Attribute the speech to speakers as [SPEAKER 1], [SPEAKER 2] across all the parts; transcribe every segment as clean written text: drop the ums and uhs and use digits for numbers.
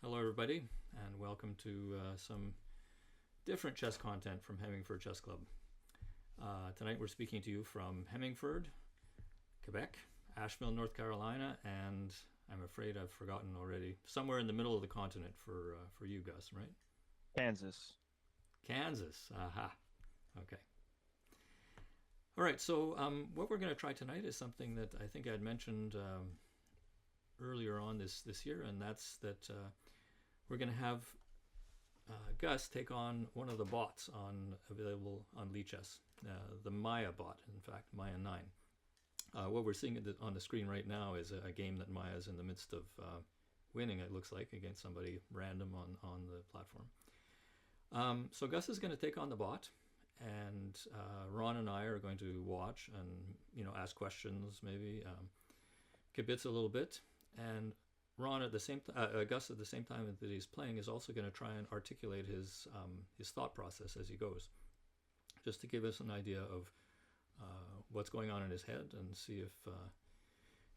[SPEAKER 1] Hello, everybody, and welcome to some different chess content from Hemmingford Chess Club. Tonight we're speaking to you from Hemmingford, Quebec, Asheville, North Carolina, and I'm afraid I've forgotten already, somewhere in the middle of the continent for you, Gus, right?
[SPEAKER 2] Kansas.
[SPEAKER 1] Kansas. Aha. Okay. All right, so what we're going to try tonight is something that I think I'd mentioned earlier on this year, and that's that we're going to have Gus take on one of the bots available on lichess, the Maya bot, in fact, maia9. What we're seeing on the screen right now is a game that Maya is in the midst of winning, it looks like, against somebody random on the platform. So Gus is going to take on the bot, and Ron and I are going to watch and ask questions, maybe kibitz a little bit, and Ron at the same Gus at the same time that he's playing is also going to try and articulate his thought process as he goes, just to give us an idea of what's going on in his head and see if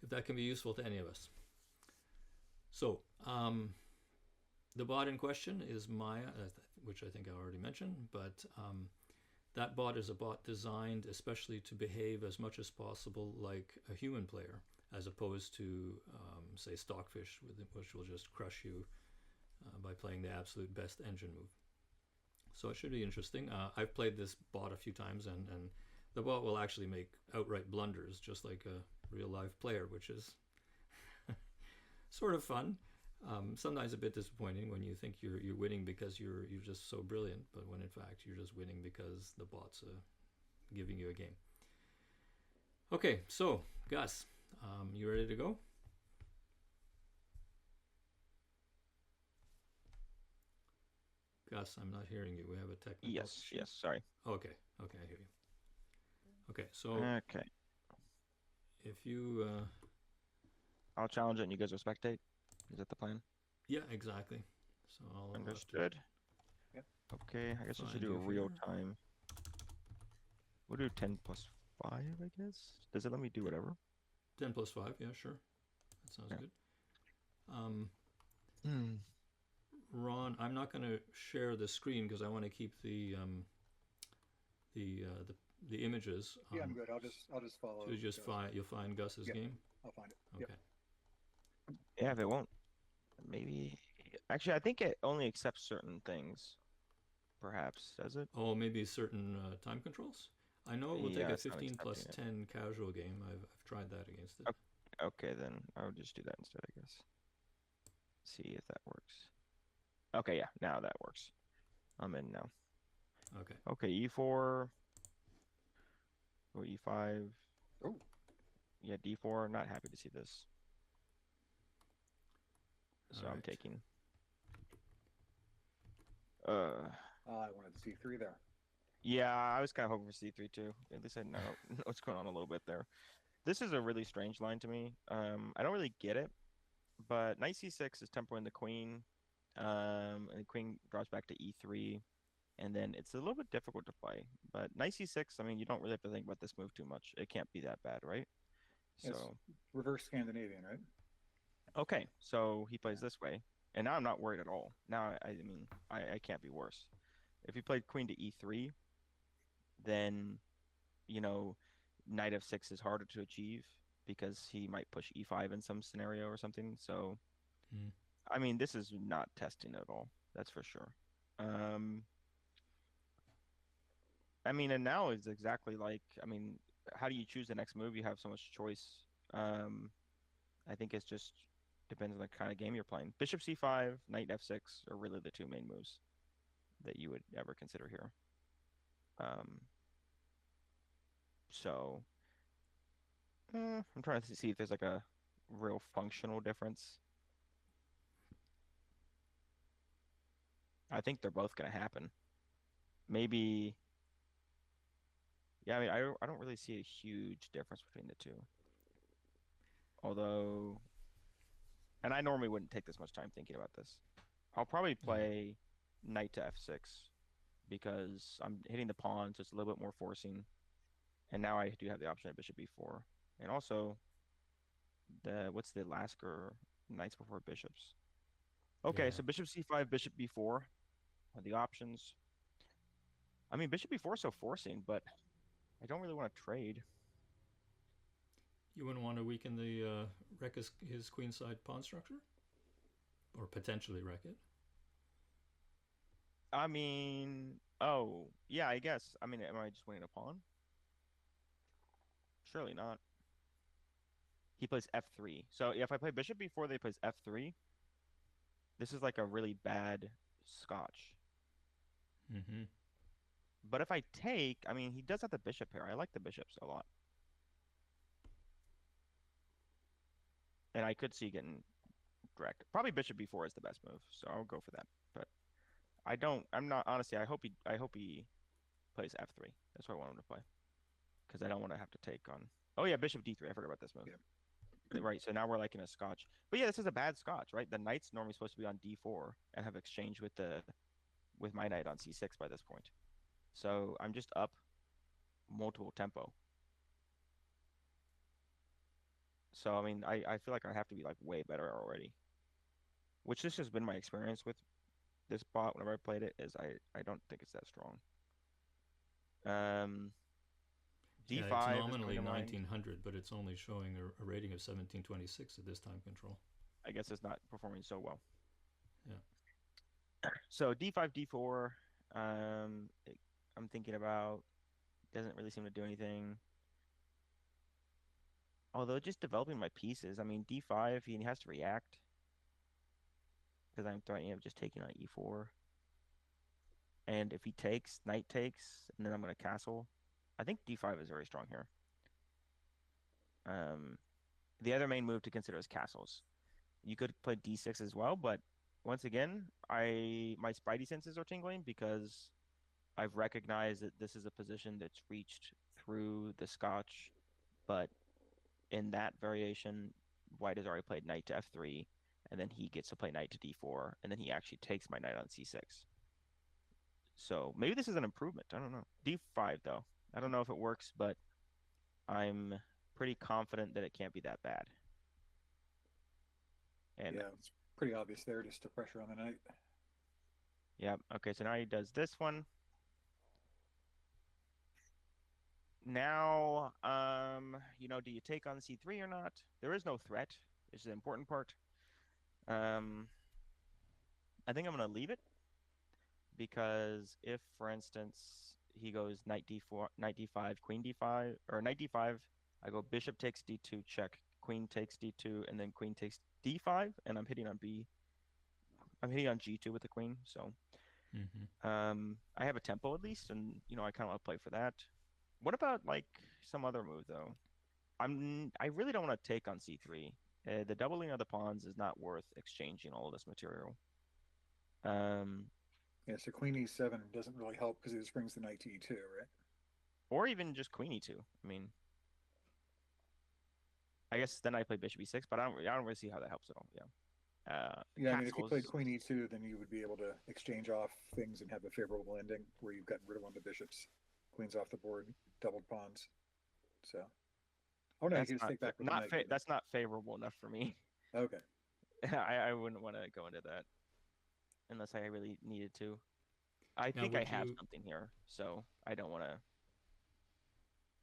[SPEAKER 1] that can be useful to any of us. So the bot in question is Maya, which I think I already mentioned, but that bot is a bot designed especially to behave as much as possible like a human player, as opposed to, say, Stockfish, which will just crush you by playing the absolute best engine move. So it should be interesting. I've played this bot a few times, and the bot will actually make outright blunders, just like a real live player, which is sort of fun. Sometimes a bit disappointing when you think you're winning because you're just so brilliant, but when in fact you're just winning because the bot's giving you a game. Okay, so Gus, you ready to go? Gus, I'm not hearing you. We have a technical
[SPEAKER 2] Yes,
[SPEAKER 1] issue.
[SPEAKER 2] yes, sorry.
[SPEAKER 1] Okay, I hear you. Okay, so
[SPEAKER 2] Okay.
[SPEAKER 1] if you,
[SPEAKER 2] I'll challenge it and you guys will spectate. Is that the plan?
[SPEAKER 1] yeah, exactly. So I'll have to
[SPEAKER 2] Understood.
[SPEAKER 3] Yep.
[SPEAKER 2] Okay, I guess I should
[SPEAKER 1] find
[SPEAKER 2] do a
[SPEAKER 1] you
[SPEAKER 2] real
[SPEAKER 1] here.
[SPEAKER 2] time. We'll do 10 plus 5, I guess. Does it let me do whatever?
[SPEAKER 1] 10 plus 5, yeah, sure. That sounds
[SPEAKER 2] Yeah.
[SPEAKER 1] good.
[SPEAKER 2] Hmm.
[SPEAKER 1] Ron, I'm not going to share the screen because I want to keep the images.
[SPEAKER 3] Yeah, I'm good. I'll just
[SPEAKER 1] So you
[SPEAKER 3] follow
[SPEAKER 1] just
[SPEAKER 3] Gus.
[SPEAKER 1] you'll find Gus's
[SPEAKER 3] Yep,
[SPEAKER 1] game.
[SPEAKER 3] I'll find it. Yep.
[SPEAKER 1] Okay.
[SPEAKER 2] Yeah, if it won't, maybe. Actually, I think it only accepts certain things, perhaps. Does it?
[SPEAKER 1] Oh, maybe certain time controls. I know it will take
[SPEAKER 2] Yeah,
[SPEAKER 1] a
[SPEAKER 2] it's not
[SPEAKER 1] 15 plus
[SPEAKER 2] accepting it.
[SPEAKER 1] 10 casual game. I've tried that against it.
[SPEAKER 2] Okay, then I'll just do that instead, I guess. See if that works. Okay, yeah, now that works. I'm in now.
[SPEAKER 1] Okay.
[SPEAKER 2] Okay, E4 or E5.
[SPEAKER 3] Oh,
[SPEAKER 2] Yeah, D4. Not happy to see this.
[SPEAKER 1] All
[SPEAKER 2] So I'm
[SPEAKER 1] right.
[SPEAKER 2] taking. Uh,
[SPEAKER 3] I wanted to see three there.
[SPEAKER 2] yeah, I was kind of hoping for C3 too. At least I know what's going on a little bit there. This is a really strange line to me. I don't really get it, but knight C6 is tempoing the queen. And the queen drops back to E3, and then it's a little bit difficult to play. But knight C6, I mean, you don't really have to think about this move too much. It can't be that bad, right?
[SPEAKER 3] It's
[SPEAKER 2] So,
[SPEAKER 3] reverse Scandinavian, right?
[SPEAKER 2] okay, so he plays
[SPEAKER 3] Yeah.
[SPEAKER 2] this way, and now I'm not worried at all. Now, I mean, I can't be worse. If he played queen to E3, then you know, knight f6 is harder to achieve because he might push e5 in some scenario or something. So,
[SPEAKER 1] Mm.
[SPEAKER 2] I mean, this is not testing at all. That's for sure. Um, I mean, and now is exactly like, I mean, how do you choose the next move? You have so much choice. I think it's just depends on the kind of game you're playing. Bishop c5, knight f6 are really the two main moves that you would ever consider here. Um, so I'm trying to see if there's like a real functional difference. I think they're both going to happen. Maybe, yeah, I mean, I don't really see a huge difference between the two. Although, and I normally wouldn't take this much time thinking about this. I'll probably
[SPEAKER 1] Mm.
[SPEAKER 2] play knight to f6 because I'm hitting the pawn, so it's a little bit more forcing. And now I do have the option of bishop b4. And also, what's the Lasker knights before bishops? Okay,
[SPEAKER 1] Yeah.
[SPEAKER 2] so bishop c5, bishop b4 are the options. I mean, bishop b4 is so forcing, but I don't really want to trade.
[SPEAKER 1] You wouldn't want to weaken the wreck his queenside pawn structure, or potentially wreck it.
[SPEAKER 2] I mean, oh, yeah, I guess. I mean, am I just winning a pawn? Surely not. He plays f3. So if I play bishop b4, they plays f3. This is like a really bad scotch.
[SPEAKER 1] Mm-hmm.
[SPEAKER 2] But if I take, I mean, he does have the bishop here. I like the bishops a lot. And I could see getting direct. Probably bishop b4 is the best move, so I'll go for that. But I'm not, honestly, I hope he plays f3. That's what I want him to play. Because I don't want to have to take on, oh yeah, bishop d3. I forgot about this move.
[SPEAKER 3] Yeah.
[SPEAKER 2] Right, so now we're like in a scotch. But yeah, this is a bad scotch, right? The knight's normally supposed to be on d4 and have exchange with my knight on c6 by this point. So I'm just up multiple tempo. So I mean, I feel like I have to be like way better already. Which this has been my experience with this bot whenever I played it, is I don't think it's that strong.
[SPEAKER 1] Yeah,
[SPEAKER 2] d5
[SPEAKER 1] it's
[SPEAKER 2] is coming
[SPEAKER 1] nominally
[SPEAKER 2] to mind.
[SPEAKER 1] 1900, but it's only showing a rating of 1726 at this time control.
[SPEAKER 2] I guess it's not performing so well.
[SPEAKER 1] Yeah.
[SPEAKER 2] So d5, d4, I'm thinking about, doesn't really seem to do anything. Although just developing my pieces, I mean, d5, he has to react because I'm threatening him just taking on e4. And if he takes, knight takes, and then I'm going to castle. I think d5 is very strong here. The other main move to consider is castles. You could play d6 as well, but once again, my spidey senses are tingling because I've recognized that this is a position that's reached through the scotch, but in that variation, white has already played knight to f3, and then he gets to play knight to d4, and then he actually takes my knight on c6. So maybe this is an improvement. I don't know. d5 though. I don't know if it works, but I'm pretty confident that it can't be that bad. And
[SPEAKER 3] Yeah, it's pretty obvious there, just to pressure on the knight.
[SPEAKER 2] yeah, okay, so now he does this one. Now, do you take on c3 or not? There is no threat. This is the important part. I think I'm going to leave it because if, for instance, he goes knight d4, knight d5, queen d5, or knight d5, I go bishop takes d2, check, queen takes d2, and then queen takes d5, and I'm hitting on g2 with the queen, so I have a tempo at least, and I kind of want to play for that. What about like some other move though? I really don't want to take on c3. The doubling of the pawns is not worth exchanging all of this material.
[SPEAKER 3] Yeah, so queen e7 doesn't really help because it just brings the knight to e2, right?
[SPEAKER 2] Or even just queen e2. I mean, I guess then I play bishop e6, but I don't really see how that helps at all. Yeah.
[SPEAKER 3] Yeah, I mean, if you
[SPEAKER 2] Castles.
[SPEAKER 3] played queen e2, then you would be able to exchange off things and have a favorable ending where you've gotten rid of one of the bishops, queens off the board, doubled pawns. So, oh no, you
[SPEAKER 2] That's
[SPEAKER 3] can just
[SPEAKER 2] not
[SPEAKER 3] take back with
[SPEAKER 2] not
[SPEAKER 3] the knight.
[SPEAKER 2] that's not favorable enough for me.
[SPEAKER 3] Okay.
[SPEAKER 2] I wouldn't want to go into that unless I really needed to. I
[SPEAKER 1] Now,
[SPEAKER 2] think I have something here, so I don't want to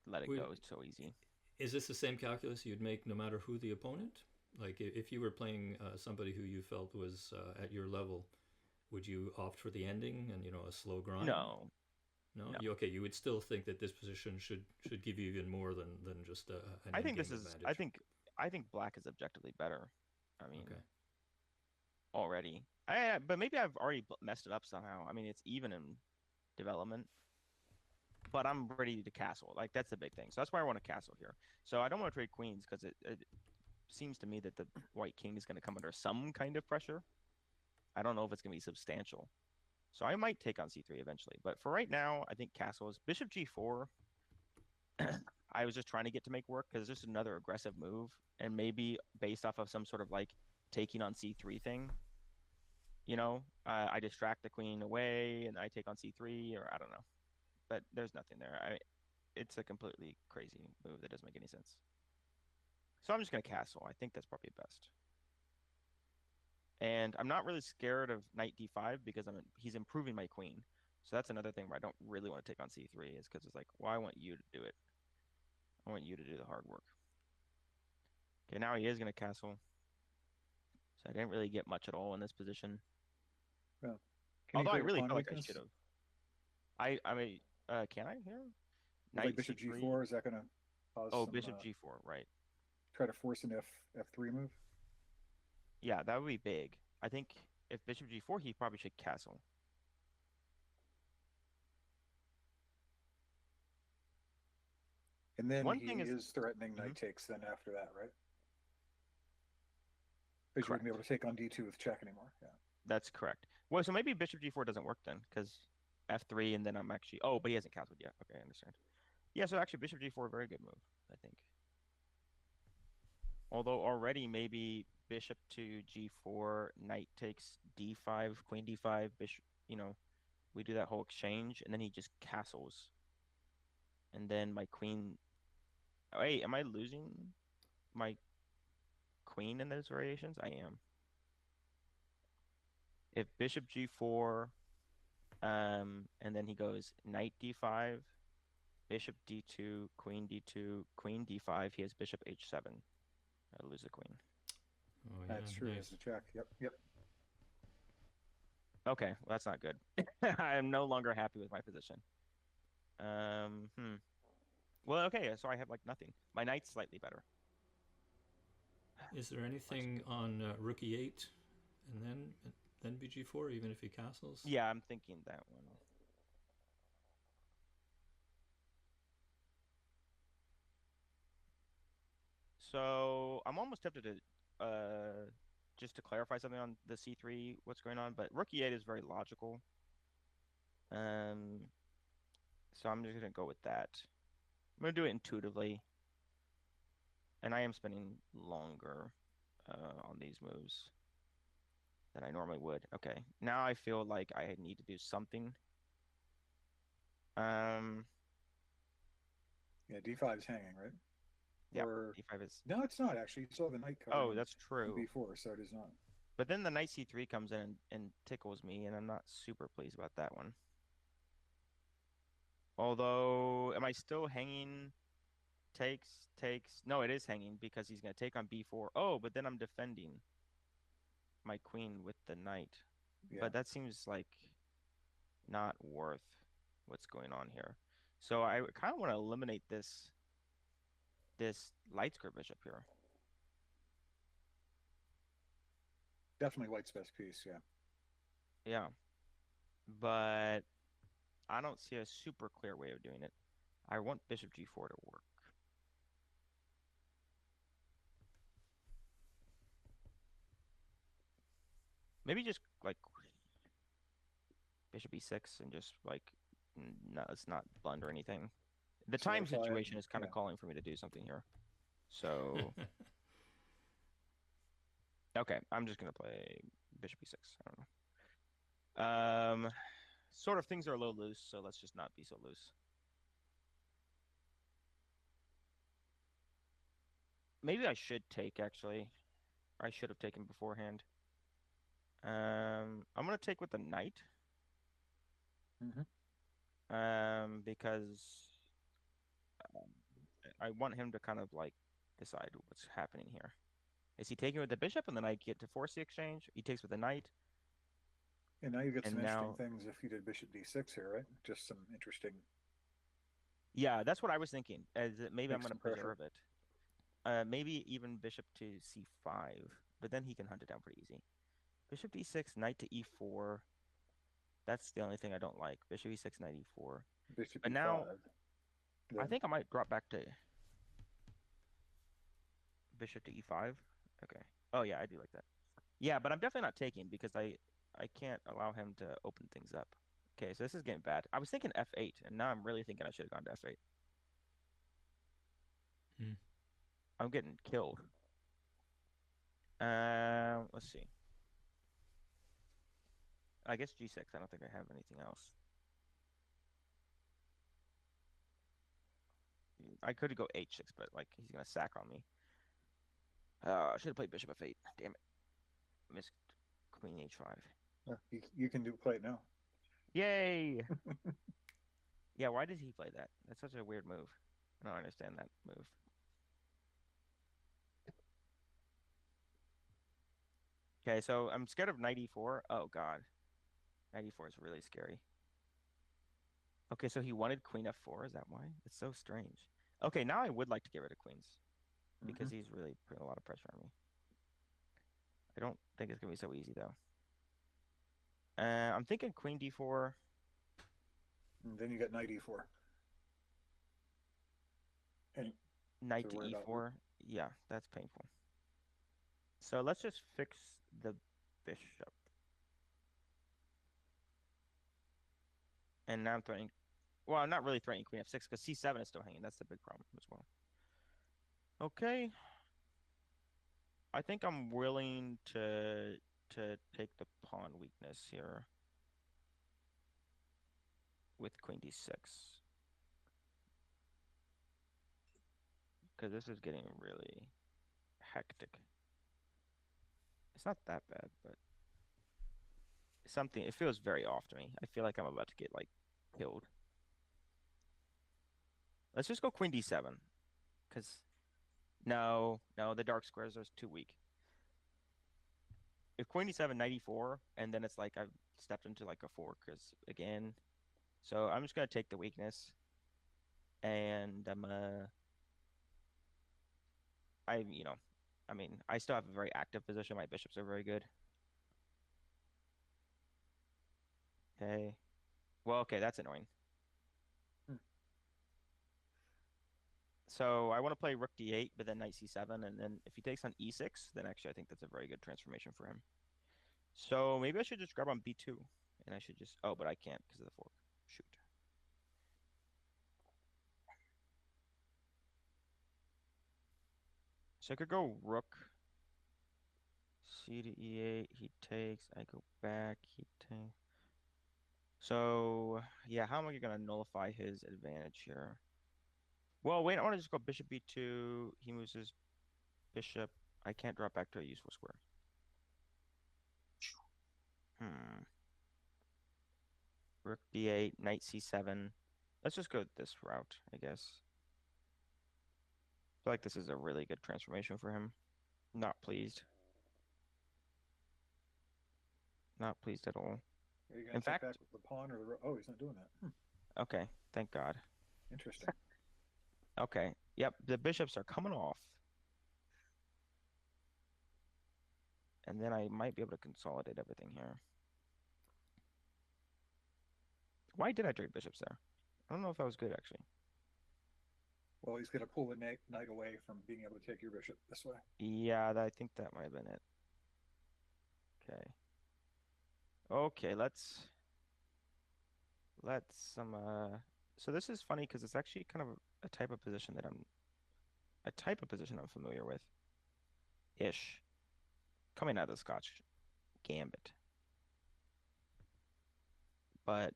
[SPEAKER 2] let it go so easy.
[SPEAKER 1] Is this the same calculus you'd make no matter who the opponent? Like if you were playing somebody who you felt was at your level, would you opt for the ending and a slow grind?
[SPEAKER 2] No.
[SPEAKER 1] No. You would still think that this position should give you even more than just an
[SPEAKER 2] I think this
[SPEAKER 1] advantage.
[SPEAKER 2] is. I think black is objectively better. I mean,
[SPEAKER 1] okay.
[SPEAKER 2] Already. But maybe I've already messed it up somehow. I mean, it's even in development, but I'm ready to castle. Like that's the big thing. So that's why I want to castle here. So I don't want to trade queens because it seems to me that the white king is going to come under some kind of pressure. I don't know if it's going to be substantial. So I might take on c3 eventually. But for right now, I think castle is bishop g4. I was just trying to get to make work because it's just another aggressive move. And maybe based off of some sort of like taking on c3 thing, I distract the queen away and I take on c3, or I don't know. But there's nothing there. It's a completely crazy move that doesn't make any sense. So I'm just going to castle. I think that's probably best. And I'm not really scared of knight d5 because he's improving my queen. So that's another thing where I don't really want to take on c3 is because it's like, well, I want you to do it. I want you to do the hard work. Okay, now he is going to castle. So I didn't really get much at all in this position.
[SPEAKER 3] Well, can you
[SPEAKER 2] Although I
[SPEAKER 3] play a
[SPEAKER 2] really
[SPEAKER 3] pawn
[SPEAKER 2] feel like I
[SPEAKER 3] weakness?
[SPEAKER 2] should have. I mean, can I here?
[SPEAKER 3] With like
[SPEAKER 2] Knight
[SPEAKER 3] bishop
[SPEAKER 2] c3.
[SPEAKER 3] g4, is that going to cause
[SPEAKER 2] Oh,
[SPEAKER 3] some
[SPEAKER 2] bishop g4, right.
[SPEAKER 3] try to force an f3 move?
[SPEAKER 2] Yeah, that would be big. I think if bishop g4, he probably should castle.
[SPEAKER 3] And then
[SPEAKER 2] One
[SPEAKER 3] he
[SPEAKER 2] thing is,
[SPEAKER 3] is threatening
[SPEAKER 2] Mhm,
[SPEAKER 3] knight takes then after that, right? Because you wouldn't be
[SPEAKER 2] correct.
[SPEAKER 3] able to take on d2 with check anymore. Yeah.
[SPEAKER 2] That's correct. Well, so maybe bishop g4 doesn't work then, because f3 and then I'm actually. Oh, but he hasn't castled yet. Okay, I understand. Yeah, so actually bishop g4, very good move, I think. Although already maybe bishop to g4, knight takes d5, queen d5, bishop. We do that whole exchange, and then he just castles, and then my queen. Wait, am I losing my queen in those variations? I am. If bishop g4, and then he goes knight d5, bishop d2, queen d5. He has bishop h7. I lose the queen.
[SPEAKER 1] Oh
[SPEAKER 3] That's
[SPEAKER 1] yeah,
[SPEAKER 3] true. As
[SPEAKER 1] nice.
[SPEAKER 3] a check. Yep. Yep.
[SPEAKER 2] Okay, well, that's not good. I am no longer happy with my position. Hmm. Well, okay, so I have like nothing. My knight's slightly better.
[SPEAKER 1] Is there anything on rook e8 and then bg4 even if he castles?
[SPEAKER 2] Yeah, I'm thinking that one. So I'm almost tempted to just to clarify something on the c3, what's going on, but rook e8 is very logical. Um, so I'm just gonna go with that. I'm gonna do it intuitively, and I am spending longer on these moves than I normally would. Okay, now I feel like I need to do something. Um,
[SPEAKER 3] Yeah. d5 is hanging, right?
[SPEAKER 2] yeah,
[SPEAKER 3] Or
[SPEAKER 2] d5 is.
[SPEAKER 3] no, it's not actually. You still have the knight covering
[SPEAKER 2] Oh, that's
[SPEAKER 3] on
[SPEAKER 2] true.
[SPEAKER 3] b4, so it is not.
[SPEAKER 2] But then the knight c3 comes in and tickles me, and I'm not super pleased about that one. Although, am I still hanging? Takes. No, it is hanging because he's going to take on b4. Oh, but then I'm defending my queen with the knight.
[SPEAKER 3] Yeah.
[SPEAKER 2] But that seems like not worth what's going on here. So I kind of want to eliminate this light square bishop here.
[SPEAKER 3] Definitely white's best piece. Yeah.
[SPEAKER 2] Yeah, but I don't see a super clear way of doing it. I want bishop g4 to work. Maybe just like bishop e6 and just like no, let's not blunder anything. The time
[SPEAKER 3] Solidify it.
[SPEAKER 2] situation is kind of
[SPEAKER 3] Yeah.
[SPEAKER 2] calling for me to do something here. So okay, I'm just gonna play bishop e6. I don't know. Sort of things are a little loose, so let's just not be so loose. Maybe I should take actually. I should have taken beforehand. I'm gonna take with the knight.
[SPEAKER 3] Hmm.
[SPEAKER 2] Because um, I want him to kind of like decide what's happening here. Is he taking with the bishop and then I get to force the exchange? He takes with the knight,
[SPEAKER 3] And now you get some
[SPEAKER 2] and
[SPEAKER 3] interesting
[SPEAKER 2] now,
[SPEAKER 3] things if you did bishop d6 here, right? Just some interesting,
[SPEAKER 2] yeah, that's what I was thinking. As that maybe I'm
[SPEAKER 3] make
[SPEAKER 2] going
[SPEAKER 3] some
[SPEAKER 2] to
[SPEAKER 3] pressure.
[SPEAKER 2] preserve it. Maybe even bishop to c5, but then he can hunt it down pretty easy. Bishop d6, knight to e4. That's the only thing I don't like. Bishop e6, knight e4.
[SPEAKER 3] Bishop
[SPEAKER 2] But now
[SPEAKER 3] e5.
[SPEAKER 2] I
[SPEAKER 3] Then
[SPEAKER 2] think I might drop back to bishop to e5. Okay. Oh yeah, I do like that. Yeah, but I'm definitely not taking because I can't allow him to open things up. Okay, so this is getting bad. I was thinking f8, and now I'm really thinking I should have gone to f8.
[SPEAKER 1] Hmm.
[SPEAKER 2] I'm getting killed. Let's see. I guess g6. I don't think I have anything else. I could go h6, but like he's gonna sack on me. I should have played bishop f8. Damn it, missed. queen h5.
[SPEAKER 3] You can play it now.
[SPEAKER 2] Yay! Yeah, why did he play that? That's such a weird move. I don't understand that move. Okay, so I'm scared of knight e4. Oh god. Knight e4 is really scary. Okay, so he wanted queen f4. Is that why? It's so strange. Okay, now I would like to get rid of queens because he's really putting a lot of pressure on me. I don't think it's gonna be so easy though. I'm thinking queen d4.
[SPEAKER 3] And then you got knight e4. And
[SPEAKER 2] Knight
[SPEAKER 3] so
[SPEAKER 2] to
[SPEAKER 3] worry about
[SPEAKER 2] e4. Yeah, that's painful. So let's just fix the bishop. And now I'm threatening. Well, I'm not really threatening queen f6 because c7 is still hanging. That's the big problem as well. Okay. I think I'm willing to take the pawn weakness here with queen d6 because this is getting really hectic. It's not that bad, but something it feels very off to me. I feel like I'm about to get like killed. Let's just go queen d7 because no, the dark squares are too weak. If queen d7, knight e4, and then it's like I've stepped into like a fork because again. So I'm just gonna take the weakness, and I mean, I still have a very active position. My bishops are very good. Okay. Well, okay, that's annoying.
[SPEAKER 3] Hmm.
[SPEAKER 2] So I want to play rook d8, but then knight c7, and then if he takes on e6, then actually I think that's a very good transformation for him. So maybe I should just grab on b2, and I should just oh, but I can't because of the fork. Shoot. So I could go rook c to e8. He takes. I go back. He takes. So yeah, how am I gonna nullify his advantage here? Well, wait, I want to just go bishop b2. He moves his bishop. I can't drop back to a useful square. Hmm. Rook d8, knight c7. Let's just go this route, I guess. I feel like this is a really good transformation for him. Not pleased. Not pleased at all.
[SPEAKER 3] Are you going
[SPEAKER 2] In
[SPEAKER 3] to take
[SPEAKER 2] fact,
[SPEAKER 3] back with the pawn or the oh, he's not doing that.
[SPEAKER 2] okay, thank God.
[SPEAKER 3] Interesting.
[SPEAKER 2] Okay, yep, the bishops are coming off. And then I might be able to consolidate everything here. Why did I trade bishops there? I don't know if that was good, actually.
[SPEAKER 3] Well, he's going to pull the knight away from being able to take your bishop this way.
[SPEAKER 2] Yeah, I think that might have been it. Okay. Okay, let's so this is funny because it's actually kind of a type of position I'm familiar with. Ish. Coming out of the Scotch Gambit. But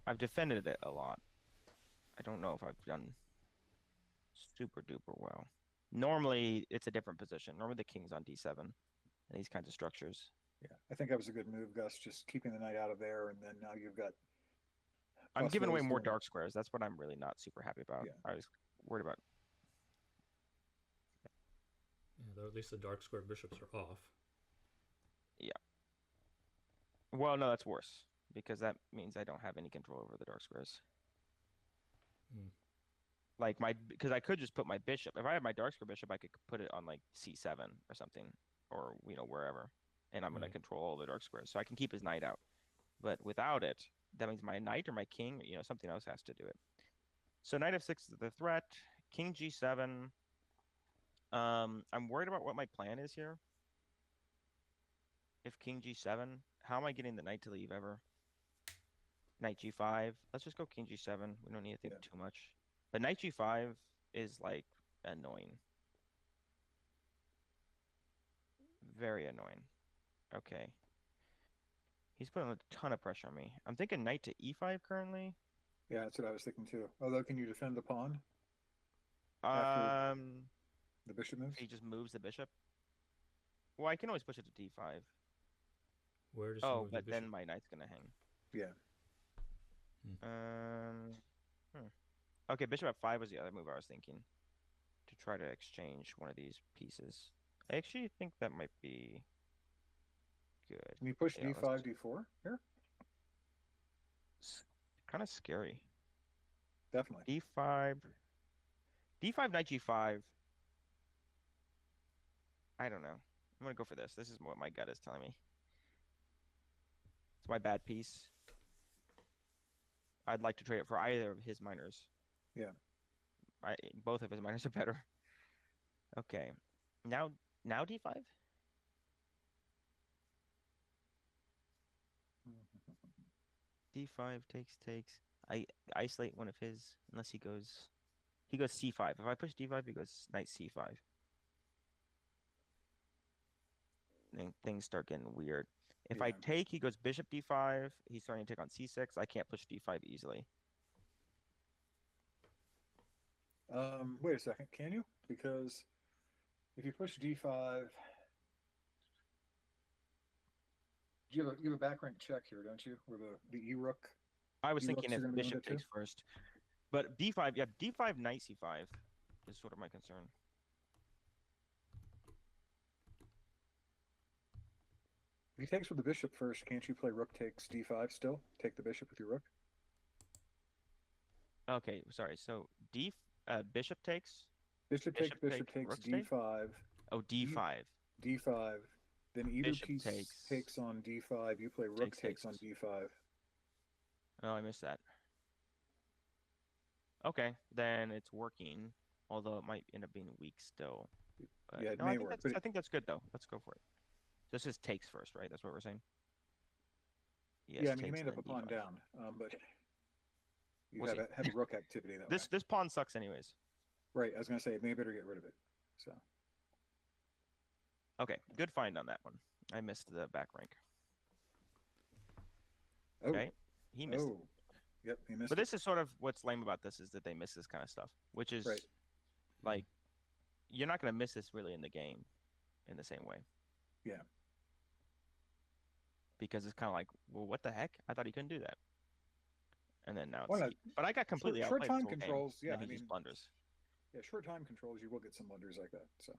[SPEAKER 2] I've defended it a lot. I don't know if I've done super duper well. Normally it's a different position. Normally the king's on d7 and these kinds of structures.
[SPEAKER 3] Yeah, I think that was a good move, Gus. Just keeping the knight out of there, and then now you've got
[SPEAKER 2] I'm giving away
[SPEAKER 3] possibilities
[SPEAKER 2] more
[SPEAKER 3] doing
[SPEAKER 2] dark squares. That's what I'm really not super happy about.
[SPEAKER 3] Yeah.
[SPEAKER 2] I was worried about.
[SPEAKER 1] Yeah, though at least the dark square bishops are off.
[SPEAKER 2] Yeah. Well, no, that's worse because that means I don't have any control over the dark squares.
[SPEAKER 1] Hmm.
[SPEAKER 2] Like because I could just put my bishop. If I had my dark square bishop, I could put it on like c7 or something, or wherever, and I'm gonna
[SPEAKER 1] Right.
[SPEAKER 2] control all the dark squares, so I can keep his knight out. But without it, that means my knight or my king, something else has to do it. So knight f6 is the threat. King g7. I'm worried about what my plan is here. If king g7, how am I getting the knight to leave ever? Knight g5. Let's just go king g7. We don't need to think
[SPEAKER 3] Yeah.
[SPEAKER 2] too much. But knight g5 is like annoying. Very annoying. Okay. He's putting a ton of pressure on me. I'm thinking knight to e5 currently.
[SPEAKER 3] Yeah, that's what I was thinking too. Although, can you defend the pawn after
[SPEAKER 2] Um,
[SPEAKER 3] the bishop moves?
[SPEAKER 2] he just moves the bishop. Well, I can always push it to d5.
[SPEAKER 1] Where does he
[SPEAKER 2] Oh,
[SPEAKER 1] move the
[SPEAKER 2] but
[SPEAKER 1] bishop?
[SPEAKER 2] then my knight's gonna hang.
[SPEAKER 3] Yeah.
[SPEAKER 2] Hmm. Okay, bishop f5 was the other move I was thinking to try to exchange one of these pieces. I actually think that might be good.
[SPEAKER 3] Can you push
[SPEAKER 2] Yeah,
[SPEAKER 3] d5, d4 here?
[SPEAKER 2] it's kind of scary.
[SPEAKER 3] Definitely.
[SPEAKER 2] D5, knight g5. I don't know. I'm gonna go for this. This is what my gut is telling me. It's my bad piece. I'd like to trade it for either of his minors.
[SPEAKER 3] Yeah.
[SPEAKER 2] Both of his minors are better. Okay. Now d5? D5 takes. I isolate one of his unless he goes c5. If I push d5, he goes knight c5. Then things start getting weird. If I
[SPEAKER 3] Yeah.
[SPEAKER 2] take, he goes bishop d5. He's starting to take on c6. I can't push d5 easily.
[SPEAKER 3] Wait a second. Can you? Because if you push d5, you have a back rank check here, don't you? Where the e rook.
[SPEAKER 2] I was thinking
[SPEAKER 3] E-rooks
[SPEAKER 2] if
[SPEAKER 3] are gonna be
[SPEAKER 2] bishop
[SPEAKER 3] limited
[SPEAKER 2] takes
[SPEAKER 3] too?
[SPEAKER 2] first. But d5, yeah, d5 knight c5 is sort of my concern.
[SPEAKER 3] If he takes with the bishop first, can't you play rook takes d5 still? Take the bishop with your rook?
[SPEAKER 2] Okay, sorry. So bishop takes,
[SPEAKER 3] Bishop takes
[SPEAKER 2] rook stay?
[SPEAKER 3] d5,
[SPEAKER 2] Oh, d5.
[SPEAKER 3] d5. Then either
[SPEAKER 2] Bishop
[SPEAKER 3] piece
[SPEAKER 2] takes,
[SPEAKER 3] takes on d5. You play rook takes on d5.
[SPEAKER 2] Oh, I missed that. Okay, then it's working, although it might end up being weak still. But
[SPEAKER 3] Yeah, it
[SPEAKER 2] no,
[SPEAKER 3] may work. But
[SPEAKER 2] I think that's good though. Let's go for it. This is takes first, right? That's what we're saying. Yes,
[SPEAKER 3] yeah, I mean, he
[SPEAKER 2] takes
[SPEAKER 3] may end
[SPEAKER 2] and
[SPEAKER 3] up a
[SPEAKER 2] then
[SPEAKER 3] pawn
[SPEAKER 2] d5.
[SPEAKER 3] down, but you
[SPEAKER 2] We'll
[SPEAKER 3] have
[SPEAKER 2] see.
[SPEAKER 3] heavy rook activity that way.
[SPEAKER 2] This pawn sucks anyways.
[SPEAKER 3] Right, I was going to say, it may better get rid of it. So,
[SPEAKER 2] Okay, good find on that one. I missed the back rank.
[SPEAKER 3] oh,
[SPEAKER 2] Okay, he missed it.
[SPEAKER 3] oh, yep, he missed
[SPEAKER 2] But
[SPEAKER 3] it.
[SPEAKER 2] this is sort of what's lame about this is that they miss this kind of stuff, which is
[SPEAKER 3] Right.
[SPEAKER 2] like you're not going to miss this really in the game in the same way.
[SPEAKER 3] Yeah.
[SPEAKER 2] Because it's kind of like, well, what the heck? I thought he couldn't do that. And then now
[SPEAKER 3] Why
[SPEAKER 2] it's
[SPEAKER 3] not?
[SPEAKER 2] but I got completely
[SPEAKER 3] Short
[SPEAKER 2] outplayed
[SPEAKER 3] time
[SPEAKER 2] this whole game,
[SPEAKER 3] controls, yeah,
[SPEAKER 2] and
[SPEAKER 3] I
[SPEAKER 2] then he
[SPEAKER 3] mean,
[SPEAKER 2] just blunders.
[SPEAKER 3] yeah, short time controls, you will get some blunders like that. So,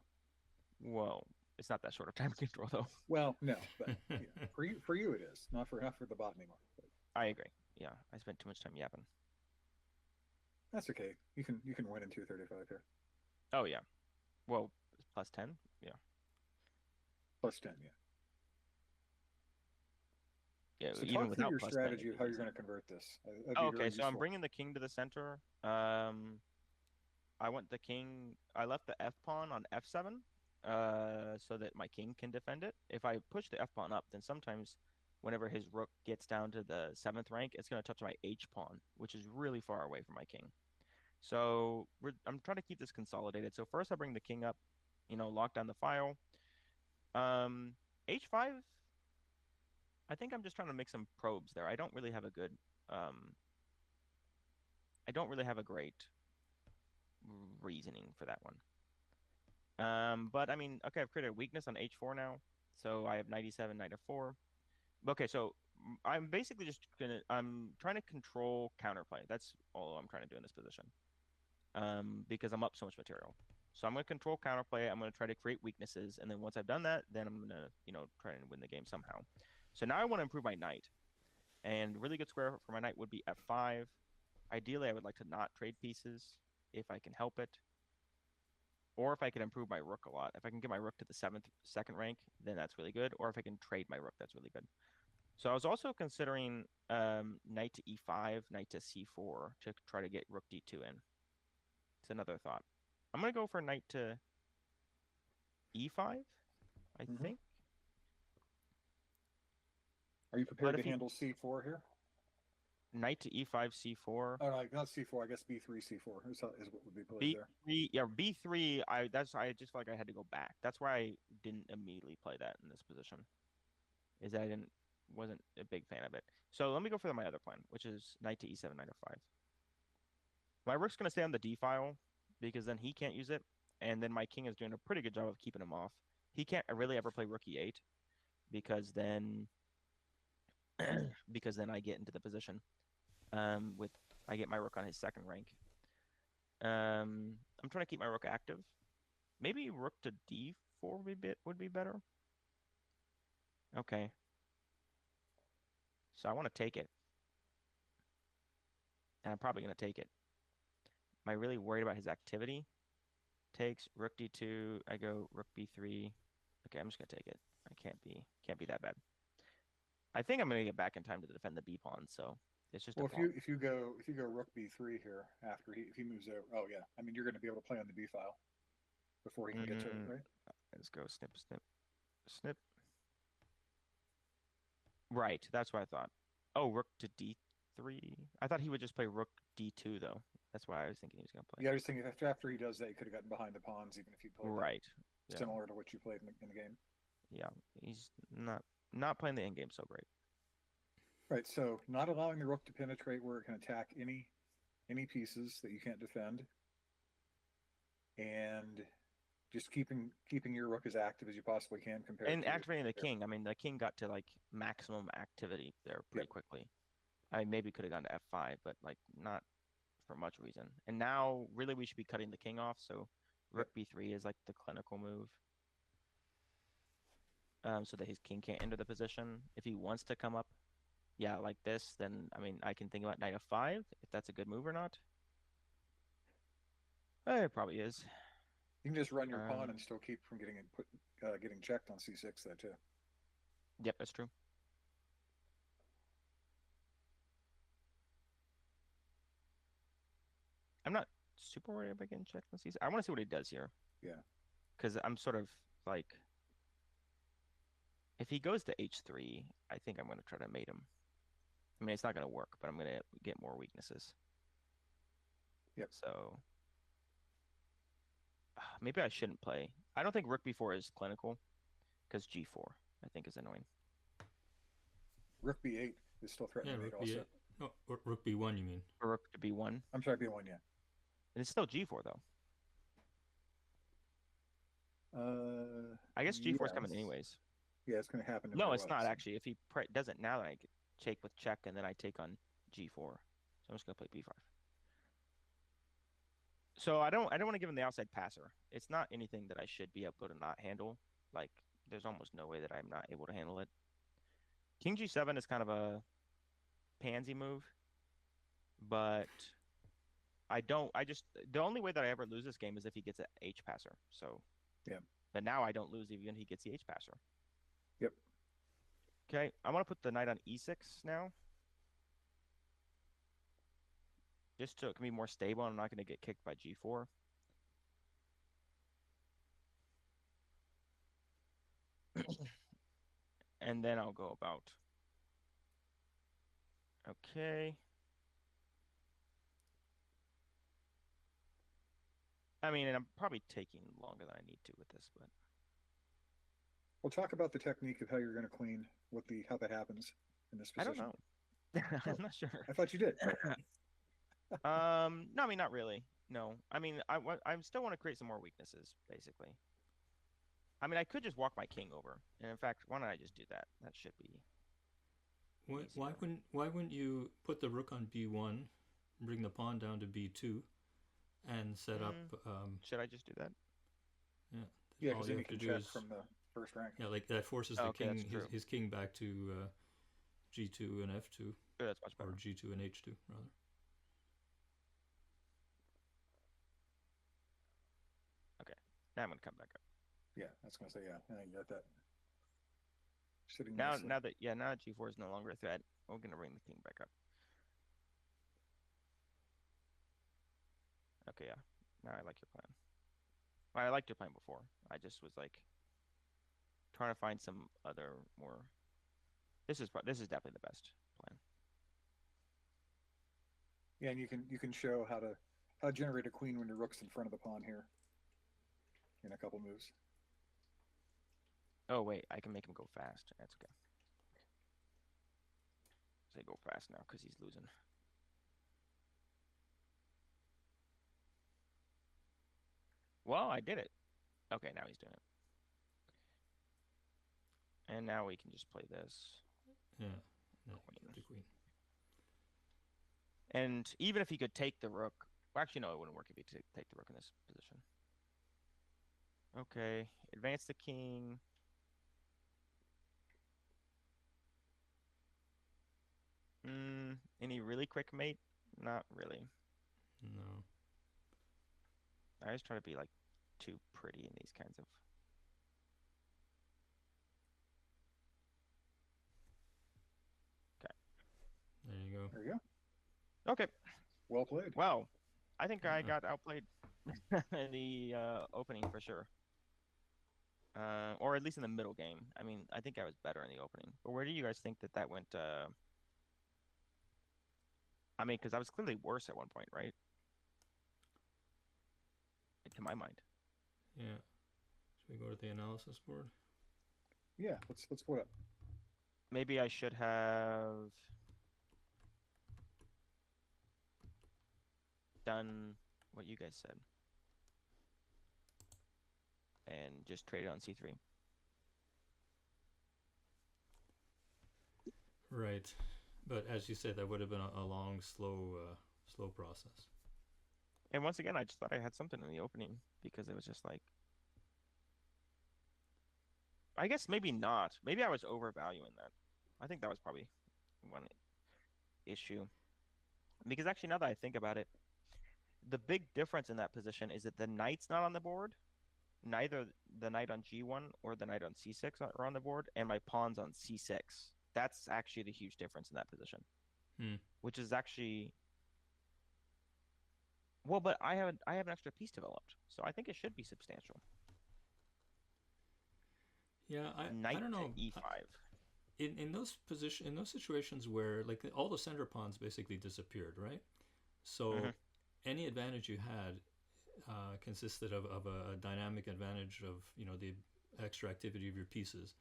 [SPEAKER 2] Whoa, it's not that short of time control though.
[SPEAKER 3] well, no, but yeah, for you it is, not for the bot anymore. But
[SPEAKER 2] I agree. Yeah, I spent too much time yapping.
[SPEAKER 3] that's okay. You can win in 235 here.
[SPEAKER 2] Oh yeah, well, plus 10. Yeah,
[SPEAKER 3] Plus 10, yeah.
[SPEAKER 2] yeah.
[SPEAKER 3] So
[SPEAKER 2] Even
[SPEAKER 3] talk through
[SPEAKER 2] without
[SPEAKER 3] your
[SPEAKER 2] plus 10,
[SPEAKER 3] strategy
[SPEAKER 2] it'd
[SPEAKER 3] of
[SPEAKER 2] be
[SPEAKER 3] how you're
[SPEAKER 2] easy.
[SPEAKER 3] going to convert this. That'd be
[SPEAKER 2] Oh,
[SPEAKER 3] very
[SPEAKER 2] okay, so I'm
[SPEAKER 3] useful.
[SPEAKER 2] bringing the king to the center. I want the king. I left the f pawn on f7, so that my king can defend it. If I push the f pawn up, then sometimes, whenever his rook gets down to the 7th rank, it's going to touch my h pawn, which is really far away from my king. So I'm trying to keep this consolidated. So first I bring the king up, lock down the file. H5. I think I'm just trying to make some probes there. I don't really have a good. I don't really have a great reasoning for that one. But I mean, okay, I've created a weakness on h4 now, so I have knight e7, knight f4. Okay, so I'm basically just I'm trying to control counterplay. That's all I'm trying to do in this position. Because I'm up so much material. So I'm going to control counterplay. I'm going to try to create weaknesses, and then once I've done that, then I'm going to, try and win the game somehow. So now I want to improve my knight, and really good square for my knight would be f5. Ideally, I would like to not trade pieces if I can help it, or if I can improve my rook a lot. If I can get my rook to the 2nd rank, then that's really good. Or if I can trade my rook, that's really good. So I was also considering knight to e5, knight to c4 to try to get rook d2 in. It's another thought. I'm going to go for knight to e5, I think.
[SPEAKER 3] Are you prepared to handle c4 here?
[SPEAKER 2] Knight to e5, c4.
[SPEAKER 3] Oh, no, not c4. I guess b3, c4 is what would be played there.
[SPEAKER 2] B3, yeah, b3. I just felt like I had to go back. That's why I didn't immediately play that in this position. Is that I wasn't a big fan of it. So let me go for my other plan, which is knight to e7, knight f5. My rook's going to stay on the d file because then he can't use it, and then my king is doing a pretty good job of keeping him off. He can't really ever play rook e8 because then because then I get into the position. With I get my rook on his second rank. I'm trying to keep my rook active. Maybe rook to d4 would be better. Okay. So I want to take it. And I'm probably going to take it. Am I really worried about his activity? Takes rook d2. I go rook b3. Okay, I'm just going to take it. I can't be that bad. I think I'm going to get back in time to defend the b pawn, so it's just
[SPEAKER 3] Well,
[SPEAKER 2] a pawn.
[SPEAKER 3] if you go rook b3 here after if he moves over, oh yeah, I mean you're going to be able to play on the b file before he can get to it, right?
[SPEAKER 2] Let's go snip, snip, snip. Right, that's what I thought. Oh, rook to d3. I thought he would just play rook d2 though. That's why I was thinking he was going to play.
[SPEAKER 3] Yeah, I was thinking after he does that, you could have gotten behind the pawns even if you played
[SPEAKER 2] Right.
[SPEAKER 3] that, similar to what you played in the game.
[SPEAKER 2] Yeah, he's not playing the end game so great.
[SPEAKER 3] Right, so not allowing the rook to penetrate where it can attack any pieces that you can't defend, and just keeping your rook as active as you possibly can compared
[SPEAKER 2] And
[SPEAKER 3] to
[SPEAKER 2] activating the king. I mean, the king got to like maximum activity there pretty quickly. I mean, maybe could have gone to f5, but like not for much reason. And now, really, we should be cutting the king off. So rook b3 is like the clinical move. So that his king can't enter the position. If he wants to come up, yeah, like this, then I mean, I can think about knight f5 if that's a good move or not. It probably is.
[SPEAKER 3] You can just run your pawn and still keep from getting checked on c6 though too.
[SPEAKER 2] Yep, that's true. I'm not super worried about getting checked on c6. I want to see what he does here.
[SPEAKER 3] Yeah.
[SPEAKER 2] Because I'm sort of like, if he goes to h3, I think I'm going to try to mate him. I mean, it's not going to work, but I'm going to get more weaknesses.
[SPEAKER 3] Yep.
[SPEAKER 2] So maybe I shouldn't play. I don't think rook b4 is clinical because g4 I think is annoying.
[SPEAKER 3] Rook b8 is still threatening mate also.
[SPEAKER 1] No, rook b1 you mean?
[SPEAKER 2] Or rook to b1.
[SPEAKER 3] I'm sorry, b1, yeah.
[SPEAKER 2] And it's still g4 though. I guess g4 is coming anyways.
[SPEAKER 3] Yeah, it's going to happen.
[SPEAKER 2] No, it's not actually. If he does it now, then I take with check, and then I take on g4. So I'm just going to play b5. So I don't want to give him the outside passer. It's not anything that I should be able to not handle. Like, there's almost no way that I'm not able to handle it. King g7 is kind of a pansy move, but the only way that I ever lose this game is if he gets an h passer. So
[SPEAKER 3] yeah.
[SPEAKER 2] But now I don't lose even if he gets the h passer.
[SPEAKER 3] Yep.
[SPEAKER 2] Okay, I want to put the knight on e6 now. Just so it can be more stable. I'm not going to get kicked by g4. And then I'll go about. Okay. I mean, and I'm probably taking longer than I need to with this, but.
[SPEAKER 3] We'll talk about the technique of how you're going to queen, how that happens in this position.
[SPEAKER 2] I don't know. I'm not sure.
[SPEAKER 3] I thought you did.
[SPEAKER 2] No, I mean, not really. No, I mean, I still want to create some more weaknesses, basically. I mean, I could just walk my king over, and in fact, why don't I just do that? That should be.
[SPEAKER 1] Why wouldn't you put the rook on b1, bring the pawn down to b2, and set up?
[SPEAKER 2] Should I just do that?
[SPEAKER 1] Yeah.
[SPEAKER 3] Yeah, because then you can check from the first rank.
[SPEAKER 1] Yeah, like that forces the king, his king back to g2 and f2.
[SPEAKER 2] Oh, that's much better.
[SPEAKER 1] Or g2 and h2 rather.
[SPEAKER 2] Okay, now I'm gonna come back up.
[SPEAKER 3] Yeah, I was gonna say yeah. And you got that. Sitting
[SPEAKER 2] now that g4 is no longer a threat, we're gonna bring the king back up. Okay, yeah. Now I like your plan. Well, I liked your plan before. I just was like trying to find some other more. This is definitely the best plan.
[SPEAKER 3] Yeah, and you can show how to generate a queen when your rook's in front of the pawn here. In a couple moves.
[SPEAKER 2] Oh wait, I can make him go fast. That's okay. Say go fast now because he's losing. Well, I did it. Okay, now he's doing it. And now we can just play this.
[SPEAKER 1] Yeah.
[SPEAKER 2] And even if he could take the rook, well, actually, no, it wouldn't work if he take the rook in this position. Okay, advance the king. Any really quick mate? Not really.
[SPEAKER 1] No.
[SPEAKER 2] I always try to be like too pretty in these kinds of. Okay.
[SPEAKER 1] There you go.
[SPEAKER 3] There you go.
[SPEAKER 2] Okay.
[SPEAKER 3] Well played.
[SPEAKER 2] Wow. I think I
[SPEAKER 1] Yeah.
[SPEAKER 2] got outplayed in the opening for sure. Or at least in the middle game. I mean, I think I was better in the opening. But where do you guys think that went? I mean, because I was clearly worse at one point, right? To my mind.
[SPEAKER 1] Yeah. Should we go to the analysis board?
[SPEAKER 3] Yeah, let's put up.
[SPEAKER 2] Maybe I should have done what you guys said and just traded on C3.
[SPEAKER 1] Right. But as you said, that would have been a long, slow process.
[SPEAKER 2] And once again, I just thought I had something in the opening because it was just like, I guess maybe not. Maybe I was overvaluing that. I think that was probably one issue. Because actually, now that I think about it, the big difference in that position is that the knight's not on the board. Neither the knight on G1 or the knight on C6 are on the board, and my pawn's on C6. That's actually the huge difference in that position. Which is actually well, but I have an extra piece developed, so I think it should be substantial.
[SPEAKER 1] Yeah, I
[SPEAKER 2] Knight
[SPEAKER 1] don't
[SPEAKER 2] to
[SPEAKER 1] know.
[SPEAKER 2] E5.
[SPEAKER 1] In those situations where like all the center pawns basically disappeared, right? So any advantage you had consisted of a dynamic advantage of the extra activity of your pieces,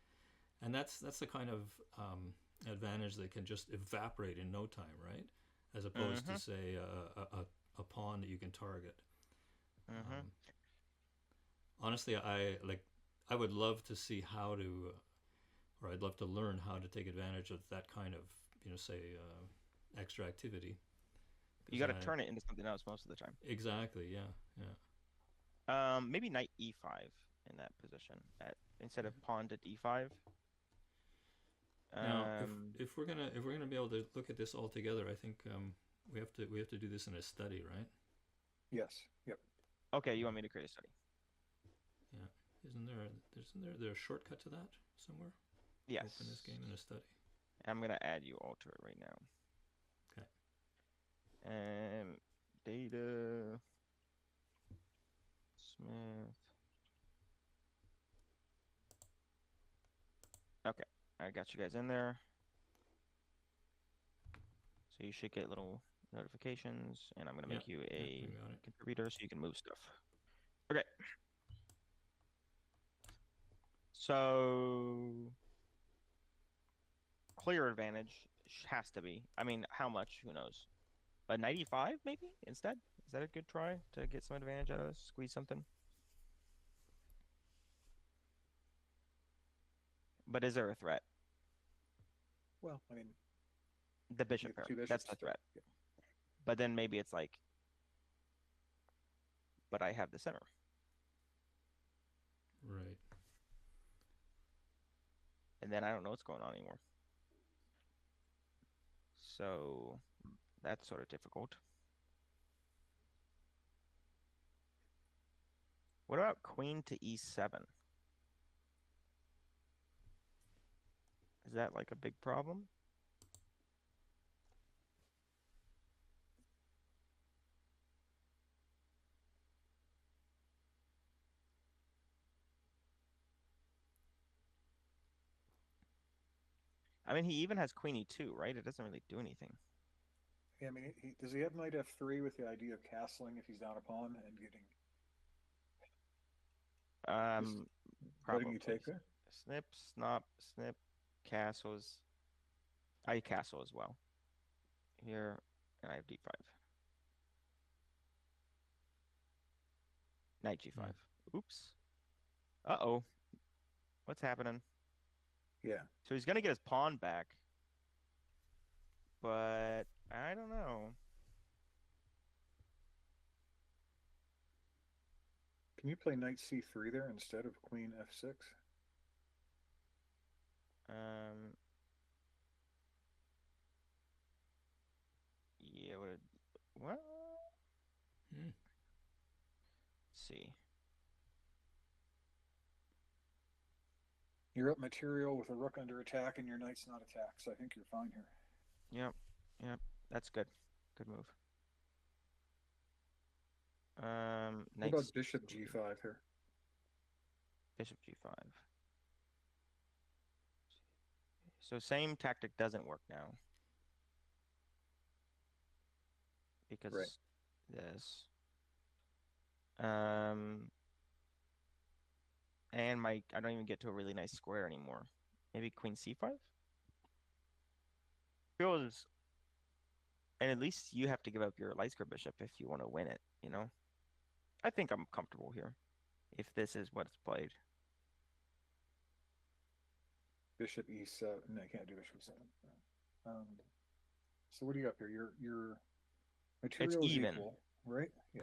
[SPEAKER 1] and that's the kind of advantage that can just evaporate in no time, right? As opposed to say a pawn that you can target. Honestly, I would love to see how to, or I'd love to learn how to take advantage of that kind of say extra activity.
[SPEAKER 2] You got to turn it into something else most of the time.
[SPEAKER 1] Exactly. Yeah.
[SPEAKER 2] Maybe knight E5 in that position instead of pawn to D5.
[SPEAKER 1] Now, if we're gonna be able to look at this all together, I think we have to do this in a study, right?
[SPEAKER 3] Yes. Yep.
[SPEAKER 2] Okay, you want me to create a study?
[SPEAKER 1] Yeah. Isn't there a shortcut to that somewhere?
[SPEAKER 2] Yes.
[SPEAKER 1] Open this game in a study.
[SPEAKER 2] I'm gonna add you all to it right now.
[SPEAKER 1] Okay.
[SPEAKER 2] Data Smith. Okay, I got you guys in there. So you should get little notifications, and I'm gonna make you a contributor so you can move stuff. Okay. So clear advantage has to be. I mean, how much? Who knows? A 95 maybe instead? Is that a good try to get some advantage out of this? Squeeze something? But is there a threat?
[SPEAKER 3] Well, I mean,
[SPEAKER 2] the bishop pair. That's the threat. Yeah. But then maybe it's like, but I have the center.
[SPEAKER 1] Right.
[SPEAKER 2] And then I don't know what's going on anymore. So that's sort of difficult. What about queen to E7? Is that like a big problem? I mean, he even has queen E2, right? It doesn't really do anything.
[SPEAKER 3] Yeah, I mean, does he have knight F3 with the idea of castling if he's down a pawn and getting?
[SPEAKER 2] Probably.
[SPEAKER 3] You take there?
[SPEAKER 2] Snip, snop, snip, castles. I castle as well. Here, and I have D5. Knight G5. Oops. Uh-oh. What's happening?
[SPEAKER 3] Yeah.
[SPEAKER 2] So he's going to get his pawn back. But I don't know.
[SPEAKER 3] Can you play knight c3 there instead of queen f6?
[SPEAKER 2] Yeah, what?
[SPEAKER 1] Hmm.
[SPEAKER 2] Let's see.
[SPEAKER 3] You're up material with a rook under attack, and your knight's not attacked, so I think you're fine here.
[SPEAKER 2] Yep, yep, that's good. Good move.
[SPEAKER 3] What
[SPEAKER 2] Knight
[SPEAKER 3] about bishop
[SPEAKER 2] C3,
[SPEAKER 3] g5 here?
[SPEAKER 2] bishop g5. So same tactic doesn't work now
[SPEAKER 3] Right.
[SPEAKER 2] because this. Um, and I don't even get to a really nice square anymore. Maybe queen c5? Feels, and at least you have to give up your light square bishop if you want to win it, you know? I think I'm comfortable here if this is what's played.
[SPEAKER 3] Bishop e7. No, you can't do bishop e7. So what do you got here? Your
[SPEAKER 2] It's
[SPEAKER 3] material is
[SPEAKER 2] even.
[SPEAKER 3] equal, right? Yeah.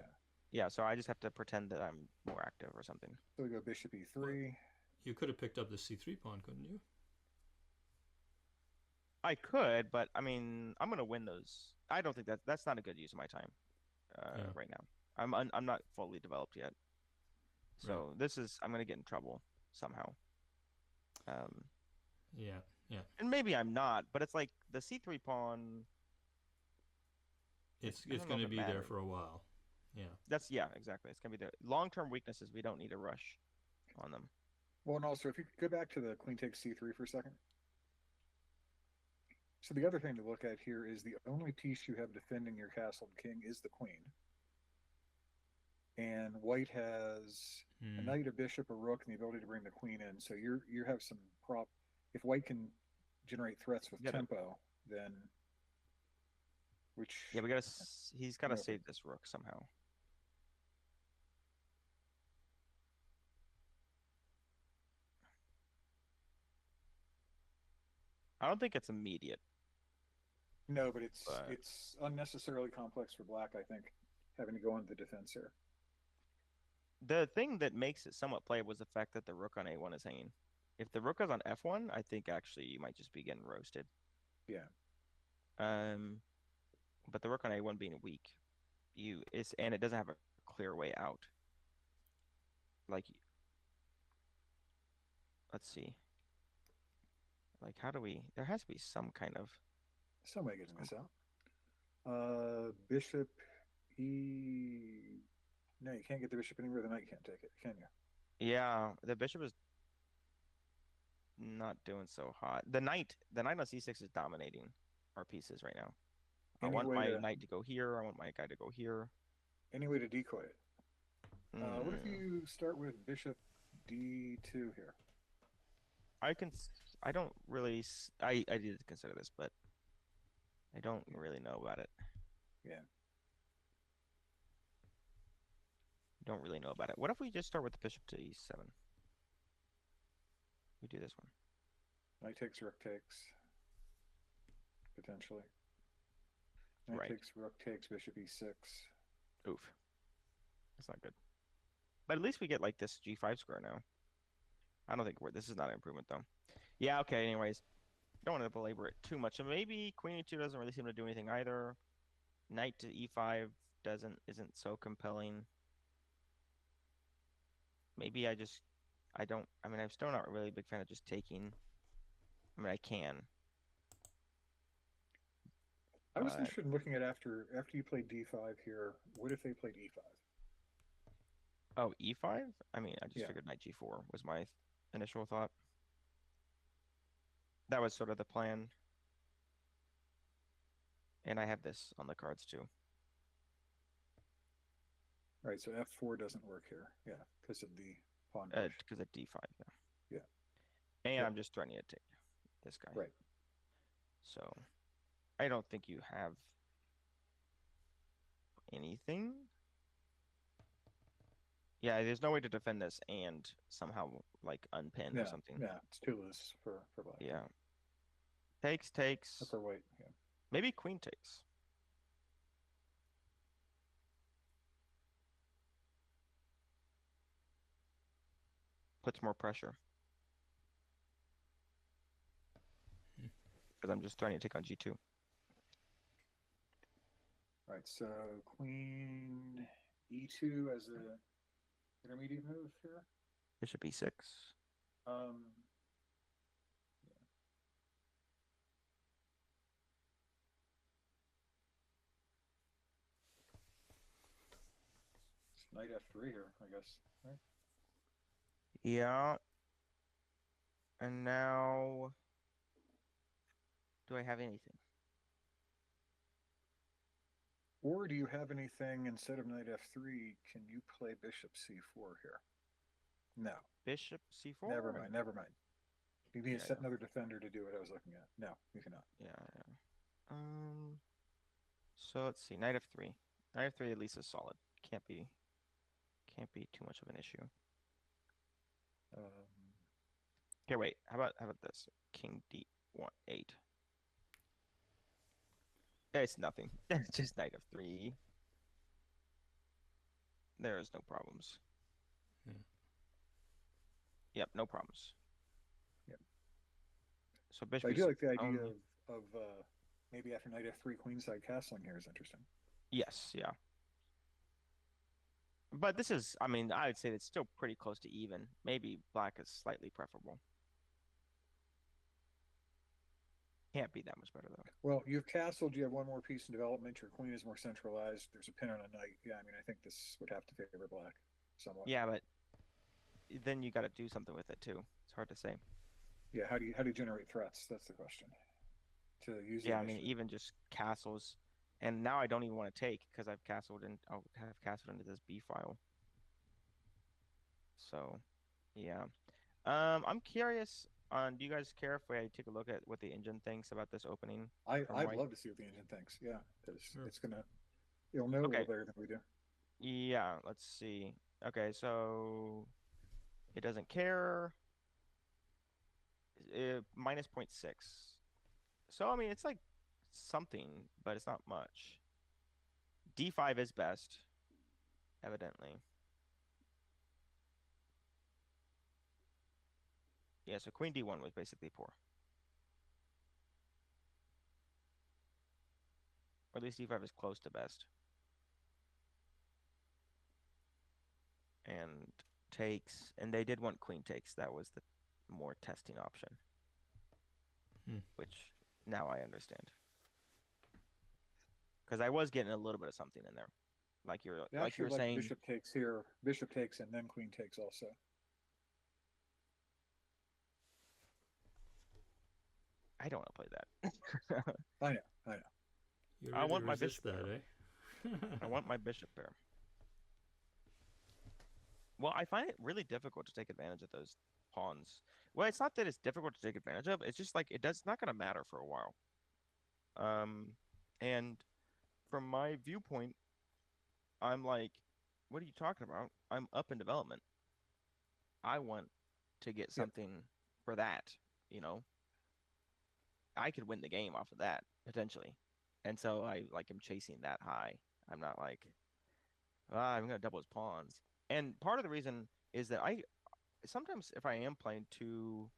[SPEAKER 2] Yeah, so I just have to pretend that I'm more active or something.
[SPEAKER 3] So we go bishop e3.
[SPEAKER 1] You could have picked up the c3 pawn, couldn't you?
[SPEAKER 2] I could, but I mean, I'm gonna win those. I don't think that's not a good use of my time
[SPEAKER 1] Yeah.
[SPEAKER 2] right now. I'm not fully developed yet,
[SPEAKER 1] Right.
[SPEAKER 2] so I'm gonna get in trouble somehow. Um,
[SPEAKER 1] Yeah. Yeah.
[SPEAKER 2] and maybe I'm not, but it's like the C3 pawn. I
[SPEAKER 1] It's
[SPEAKER 2] don't know
[SPEAKER 1] going
[SPEAKER 2] if
[SPEAKER 1] to
[SPEAKER 2] it
[SPEAKER 1] be there
[SPEAKER 2] matters.
[SPEAKER 1] for a while. Yeah.
[SPEAKER 2] Yeah, exactly. It's gonna be the long-term weaknesses. We don't need to rush on them.
[SPEAKER 3] Well, and also, if you could go back to the queen takes c3 for a second. So the other thing to look at here is the only piece you have defending your castle and king is the queen. And white has a knight, a bishop, a rook, and the ability to bring the queen in. So you have some prop. If white can generate threats with tempo, then which
[SPEAKER 2] Yeah, he's got to
[SPEAKER 3] no,
[SPEAKER 2] save this rook somehow. I don't think it's immediate.
[SPEAKER 3] no, but it's unnecessarily complex for black, I think, having to go into the defense here.
[SPEAKER 2] The thing that makes it somewhat playable was the fact that the rook on A1 is hanging. If the rook is on F1, I think actually you might just be getting roasted.
[SPEAKER 3] Yeah.
[SPEAKER 2] But the rook on A1 being weak, and it doesn't have a clear way out. Like, let's see. Like, there has to be some kind of.
[SPEAKER 3] Some way of getting this out. Bishop E. No, you can't get the bishop anywhere. The knight can't take it, can you?
[SPEAKER 2] Yeah, the bishop is not doing so hot. The knight on C6 is dominating our pieces right now. I want my knight to go here. I want my guy to go here.
[SPEAKER 3] Any way to decoy it? What if you start with bishop D2 here?
[SPEAKER 2] I don't really. I did consider this, but I don't really know about it.
[SPEAKER 3] Yeah.
[SPEAKER 2] Don't really know about it. What if we just start with the bishop to E7? We do this one.
[SPEAKER 3] Knight takes, rook takes. Potentially. Knight
[SPEAKER 2] Right.
[SPEAKER 3] takes, rook takes, bishop E6.
[SPEAKER 2] Oof. That's not good. But at least we get like this G5 square now. I don't think this is not an improvement though. Yeah, okay, anyways. Don't want to belabor it too much. So maybe queen E2 doesn't really seem to do anything either. Knight to E5 isn't so compelling. Maybe I'm still not really a big fan of just taking. I mean, I can.
[SPEAKER 3] I was interested in looking at after you played D5 here, what if they played E5?
[SPEAKER 2] Oh, E5? I mean, I just
[SPEAKER 3] Yeah.
[SPEAKER 2] figured knight G4 was my initial thought. That was sort of the plan. And I have this on the cards too.
[SPEAKER 3] Right, so F4 doesn't work here. Yeah, because of the pawn push.
[SPEAKER 2] Because of D5, yeah.
[SPEAKER 3] Yeah.
[SPEAKER 2] And
[SPEAKER 3] Yep.
[SPEAKER 2] I'm just threatening to take this guy.
[SPEAKER 3] Right.
[SPEAKER 2] So I don't think you have anything. Yeah, there's no way to defend this and somehow like unpin or something.
[SPEAKER 3] Yeah, it's too loose for black.
[SPEAKER 2] Yeah. Takes.
[SPEAKER 3] Or for white, yeah.
[SPEAKER 2] Maybe queen takes. puts more pressure. Because I'm just trying to take on G2.
[SPEAKER 3] All right, so queen E2 as a intermediate move here.
[SPEAKER 2] Bishop E6.
[SPEAKER 3] Um, Knight F3 here, I guess. Right?
[SPEAKER 2] Yeah. And now, do I have anything?
[SPEAKER 3] Or do you have anything instead of Knight F3? Can you play Bishop C4 here? No.
[SPEAKER 2] Bishop C4?
[SPEAKER 3] Never mind. Never mind. You need to set
[SPEAKER 2] Yeah.
[SPEAKER 3] another defender to do what I was looking at. No, you cannot.
[SPEAKER 2] Yeah. So let's see. Knight F3. Knight F3 at least is solid. Can't be too much of an issue. Okay, wait. How about this? King D8. It's nothing. It's just Knight F3. There is no problems.
[SPEAKER 1] Yeah.
[SPEAKER 2] Yep, no problems.
[SPEAKER 3] Yep.
[SPEAKER 2] So Bishop.
[SPEAKER 3] I do like the idea of maybe after Knight F3, queenside castling here is interesting.
[SPEAKER 2] Yes, yeah. But this is, I mean, I would say it's still pretty close to even. Maybe black is slightly preferable. Can't be that much better, though.
[SPEAKER 3] Well, you've castled. You have one more piece in development. Your queen is more centralized. There's a pin on a knight. Yeah, I mean, I think this would have to favor black somewhat.
[SPEAKER 2] Yeah, but then you got to do something with it, too. It's hard to say.
[SPEAKER 3] Yeah, how do you generate threats? That's the question. To use.
[SPEAKER 2] Yeah, I mean, even just castles. And now I don't even want to take because I've castled in. I'll have castled into this B file. So, yeah. I'm curious on. Do you guys care if I take a look at what the engine thinks about this opening?
[SPEAKER 3] I'd love to see what the engine thinks. Yeah, because
[SPEAKER 1] Sure.
[SPEAKER 3] it'll know a
[SPEAKER 2] Okay.
[SPEAKER 3] little better than we do.
[SPEAKER 2] Yeah, let's see. Okay, so it doesn't care. Minus 0.6. So, I mean, it's like something, but it's not much. D5 is best, evidently. Yeah, so Queen D1 was basically poor. Or at least D5 is close to best. And takes, and they did want queen takes. That was the more testing option. Which now I understand. Because I was getting a little bit of something in there. Like you're saying.
[SPEAKER 3] Bishop takes here, bishop takes, and then queen takes also.
[SPEAKER 2] I don't want to play that.
[SPEAKER 3] I know.
[SPEAKER 1] You
[SPEAKER 2] I want my
[SPEAKER 1] resist
[SPEAKER 2] bishop
[SPEAKER 1] that, eh?
[SPEAKER 2] I want my bishop there. Well, I find it really difficult to take advantage of those pawns. Well, it's not that it's difficult to take advantage of. It's just like it's not going to matter for a while. And from my viewpoint, I'm like, what are you talking about? I'm up in development. I want to get something for that, you know. I could win the game off of that potentially. And so I like am chasing that high. I'm not like, I'm gonna double his pawns. And part of the reason is that I sometimes if I am playing too,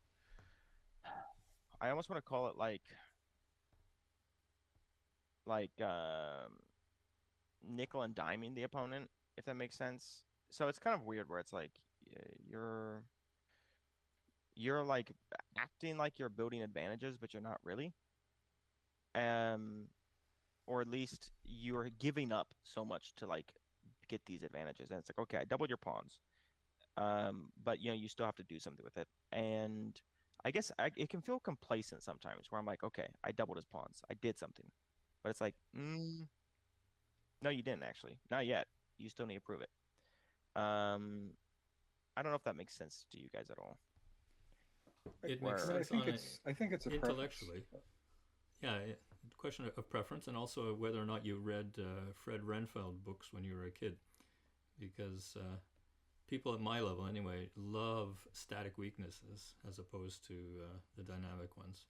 [SPEAKER 2] I almost want to call it like nickel and diming the opponent, if that makes sense. So it's kind of weird where it's like you're like acting like you're building advantages, but you're not really. Or at least you're giving up so much to like get these advantages. And it's like, okay, I doubled your pawns. But you know, you still have to do something with it. And I guess it can feel complacent sometimes where I'm like, okay, I doubled his pawns. I did something. But it's like, no, you didn't actually. Not yet. You still need to prove it. I don't know if that makes sense to you guys at all.
[SPEAKER 1] It makes sense.
[SPEAKER 3] I think it's a
[SPEAKER 1] intellectually.
[SPEAKER 3] Preference.
[SPEAKER 1] Yeah, question of preference, and also whether or not you read Fred Renfeld books when you were a kid, because people at my level anyway love static weaknesses as opposed to the dynamic ones.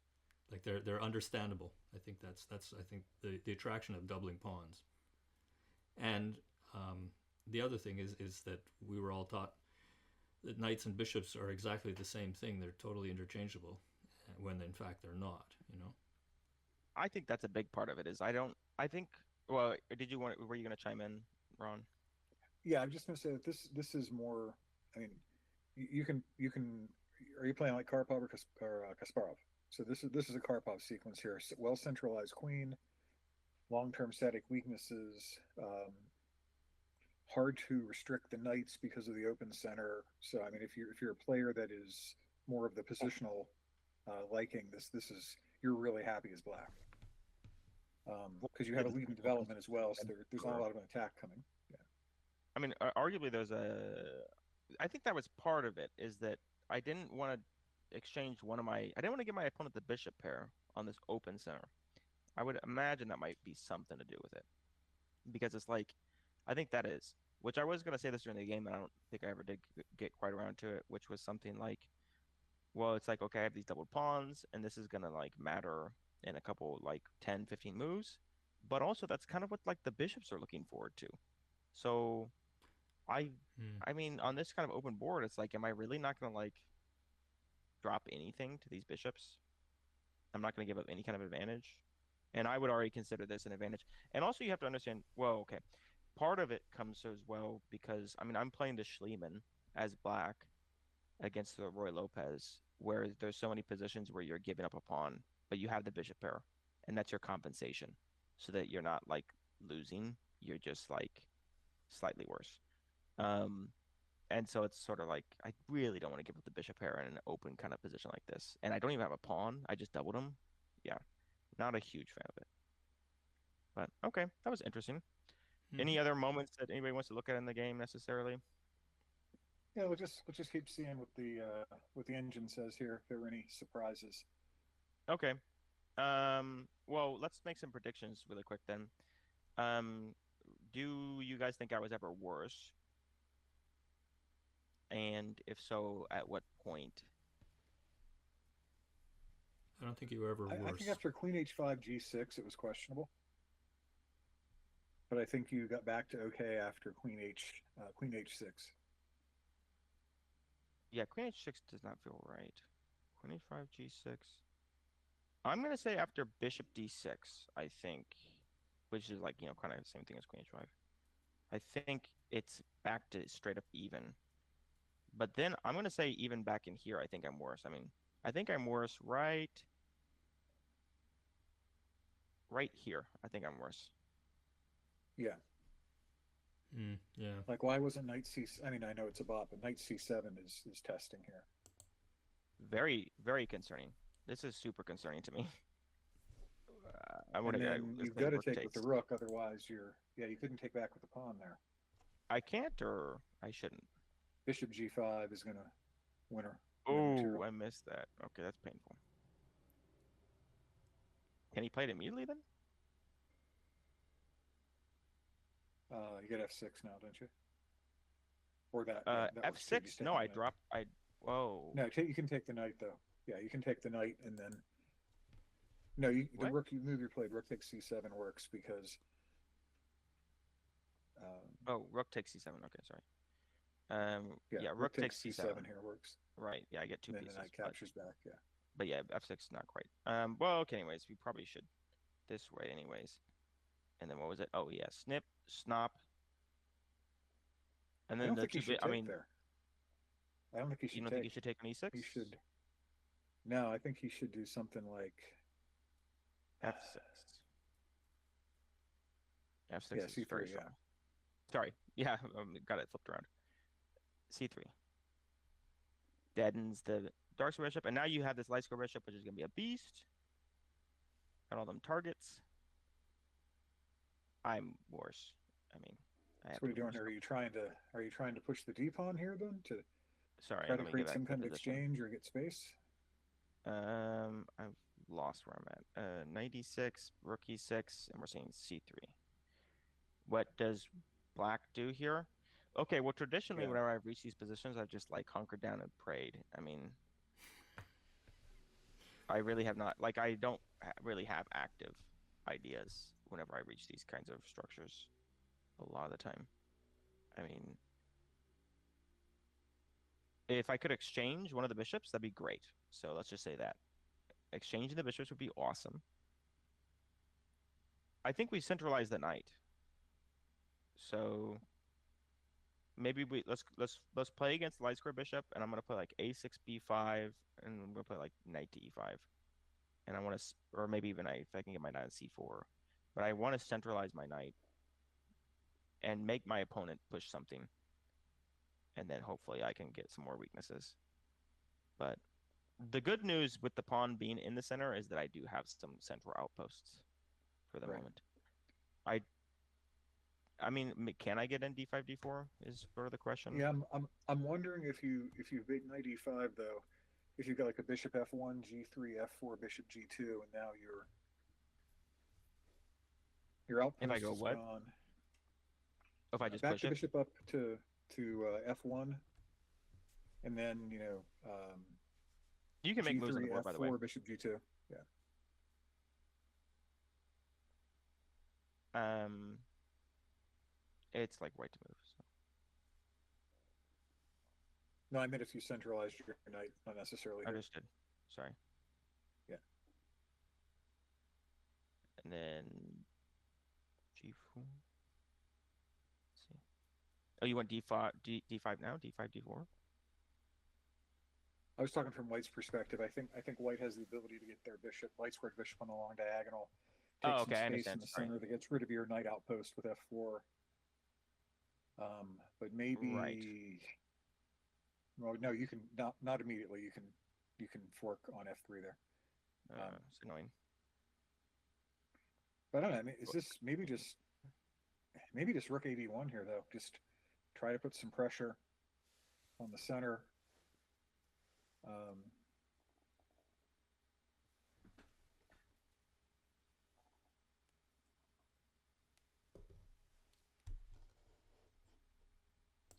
[SPEAKER 1] Like they're understandable. I think that's I think the attraction of doubling pawns. And the other thing is that we were all taught that knights and bishops are exactly the same thing. They're totally interchangeable, when in fact they're not. You know.
[SPEAKER 2] I think that's a big part of it. Is I don't. I think. Well, were you going to chime in, Ron?
[SPEAKER 3] Yeah, I'm just going to say that this is more. I mean, you can. Are you playing like Karpov or Kasparov? So this is a Karpov sequence here. Well centralized queen, long-term static weaknesses, hard to restrict the knights because of the open center. So I mean, if you're a player that is more of the positional liking, this is you're really happy as black because you have a lead in development as well. So there's not a lot of an attack coming. Yeah.
[SPEAKER 2] I mean, arguably, I think that was part of it. Is that I didn't want to exchange one of my. I didn't want to give my opponent the bishop pair on this open center. I would imagine that might be something to do with it, because it's like, I think that is. Which I was going to say this during the game, and I don't think I ever did get quite around to it. Which was something like, well, it's like, okay, I have these doubled pawns, and this is going to like matter in a couple like 10, 15 moves. But also, that's kind of what like the bishops are looking forward to. So I
[SPEAKER 1] Mm.
[SPEAKER 2] I mean, on this kind of open board, it's like, am I really not going to like drop anything to these bishops? I'm not going to give up any kind of advantage. And I would already consider this an advantage. And also, you have to understand, well, okay, part of it comes as well because, I mean, I'm playing the Schliemann as black against the Roy Lopez, where there's so many positions where you're giving up a pawn, but you have the bishop pair, and that's your compensation, so that you're not like losing, you're just like slightly worse. Um, and so it's sort of like I really don't want to give up the bishop pair in an open kind of position like this. And I don't even have a pawn. I just doubled him. Yeah, not a huge fan of it. But okay, that was interesting.
[SPEAKER 1] Mm-hmm.
[SPEAKER 2] Any other moments that anybody wants to look at in the game necessarily?
[SPEAKER 3] Yeah, we'll just keep seeing what the engine says here. If there were any surprises.
[SPEAKER 2] Okay. Well, let's make some predictions really quick then. Um, do you guys think I was ever worse? And if so, at what point?
[SPEAKER 1] I don't think you were ever
[SPEAKER 3] I think
[SPEAKER 1] worse.
[SPEAKER 3] after Queen H5 G6, it was questionable, but I think you got back to okay after Queen H6.
[SPEAKER 2] Yeah, Queen H6 does not feel right. Queen H5, G6. I'm gonna say after Bishop D6, I think, which is like, kind of the same thing as Queen H5. I think it's back to straight up even. But then I'm gonna say even back in here, I think I'm worse. I mean, I think I'm worse right here. I think I'm worse.
[SPEAKER 3] Yeah,
[SPEAKER 1] Yeah.
[SPEAKER 3] like why wasn't Knight C? I mean, I know it's a bot, but Knight C7 is testing here.
[SPEAKER 2] Very, very concerning. This is super concerning to me. I'm
[SPEAKER 3] And
[SPEAKER 2] gonna go.
[SPEAKER 3] then
[SPEAKER 2] This
[SPEAKER 3] you've
[SPEAKER 2] thing
[SPEAKER 3] got to
[SPEAKER 2] rook
[SPEAKER 3] take with the
[SPEAKER 2] takes.
[SPEAKER 3] rook, otherwise you couldn't take back with the pawn there.
[SPEAKER 2] I can't, or I shouldn't.
[SPEAKER 3] Bishop G5 is gonna win win
[SPEAKER 2] Oh,
[SPEAKER 3] material.
[SPEAKER 2] I missed that. Okay, that's painful. Can he play it immediately then?
[SPEAKER 3] You get F6 now, don't you? Or that, yeah, that works too. He's
[SPEAKER 2] F6? No,
[SPEAKER 3] taking
[SPEAKER 2] I
[SPEAKER 3] the knight.
[SPEAKER 2] dropped. Whoa.
[SPEAKER 3] No, you can take the knight though. Yeah, you can take the knight and then no, the
[SPEAKER 2] What?
[SPEAKER 3] rook you move your played rook takes C7 works because
[SPEAKER 2] Oh, rook takes C7. Okay, sorry.
[SPEAKER 3] yeah,
[SPEAKER 2] Yeah,
[SPEAKER 3] rook
[SPEAKER 2] rook takes
[SPEAKER 3] takes
[SPEAKER 2] C7.
[SPEAKER 3] C7 here works.
[SPEAKER 2] Right. Yeah, I get two
[SPEAKER 3] And then the
[SPEAKER 2] pieces,
[SPEAKER 3] knight captures back. Yeah.
[SPEAKER 2] but yeah, F6 not quite. Well, okay. Anyways, we probably should this way, anyways. And then what was it? Oh yeah, snip, snop, and
[SPEAKER 3] I
[SPEAKER 2] then
[SPEAKER 3] don't
[SPEAKER 2] the
[SPEAKER 3] think he
[SPEAKER 2] two bit.
[SPEAKER 3] should
[SPEAKER 2] I
[SPEAKER 3] take
[SPEAKER 2] mean,
[SPEAKER 3] there. I don't think he
[SPEAKER 2] you
[SPEAKER 3] should
[SPEAKER 2] don't think you
[SPEAKER 3] take.
[SPEAKER 2] should take on E6?
[SPEAKER 3] He should no. I think he should do something like
[SPEAKER 2] F6.
[SPEAKER 3] yeah
[SPEAKER 2] F6 is very
[SPEAKER 3] C3. Yeah.
[SPEAKER 2] strong. Sorry. Yeah, got it flipped around. C3 deadens the dark square bishop, and now you have this light square bishop, which is gonna be a beast. Got all them targets. I'm worse. I mean, I
[SPEAKER 3] So
[SPEAKER 2] have
[SPEAKER 3] what
[SPEAKER 2] to
[SPEAKER 3] are you
[SPEAKER 2] be
[SPEAKER 3] doing
[SPEAKER 2] worse.
[SPEAKER 3] here? Are you trying to push the d pawn here then to
[SPEAKER 2] Sorry,
[SPEAKER 3] try to
[SPEAKER 2] let me get
[SPEAKER 3] create
[SPEAKER 2] back
[SPEAKER 3] some
[SPEAKER 2] to the
[SPEAKER 3] kind of
[SPEAKER 2] position.
[SPEAKER 3] exchange or get space?
[SPEAKER 2] I've lost where I'm at. 96, rook e6, and we're saying c3. What does black do here? Okay, well, traditionally,
[SPEAKER 3] Yeah.
[SPEAKER 2] whenever I've reached these positions, I've just like hunkered down and prayed. I mean, I really have not, like, I don't really have active ideas whenever I reach these kinds of structures. A lot of the time. I mean, If I could exchange one of the bishops, that'd be great. So let's just say that. Exchanging the bishops would be awesome. I think we centralize the knight. So maybe let's play against the light square bishop, and I'm gonna play like a6 b5, and I'm gonna play like knight to e5, and I want to, or maybe even if I can get my knight on c4, but I want to centralize my knight and make my opponent push something, and then hopefully I can get some more weaknesses. But the good news with the pawn being in the center is that I do have some central outposts for the
[SPEAKER 3] Right.
[SPEAKER 2] moment. I mean, can I get in d5, d4 is sort of the question.
[SPEAKER 3] Yeah, I'm wondering if you big knight e5 though, if you've got like a bishop f1, g3, f4, bishop g2, and now your
[SPEAKER 2] If I
[SPEAKER 3] outpost
[SPEAKER 2] go
[SPEAKER 3] is
[SPEAKER 2] what?
[SPEAKER 3] gone.
[SPEAKER 2] If I just
[SPEAKER 3] Back
[SPEAKER 2] push
[SPEAKER 3] the
[SPEAKER 2] it?
[SPEAKER 3] bishop up to f1, and then
[SPEAKER 2] You can make moves on the
[SPEAKER 3] g3,
[SPEAKER 2] board, by the way.
[SPEAKER 3] f4, bishop g2. Yeah.
[SPEAKER 2] It's like white to move. So.
[SPEAKER 3] No, I meant if you centralized your knight, not necessarily here.
[SPEAKER 2] Understood. Sorry.
[SPEAKER 3] Yeah.
[SPEAKER 2] And then g4. Let's see. Oh, you want d5, d5 now? d5, d4?
[SPEAKER 3] I was talking from White's perspective. I think White has the ability to get their bishop, light squared bishop on the long diagonal, take
[SPEAKER 2] Oh,
[SPEAKER 3] some
[SPEAKER 2] okay, I
[SPEAKER 3] space
[SPEAKER 2] understand.
[SPEAKER 3] in the
[SPEAKER 2] Sorry.
[SPEAKER 3] center that gets rid of your knight outpost with f4. But maybe,
[SPEAKER 2] Right.
[SPEAKER 3] well, no, you can not immediately. You can fork on f3 there.
[SPEAKER 2] It's annoying.
[SPEAKER 3] But I don't know. I mean, is this maybe just rook ad1 here though? Just try to put some pressure on the center.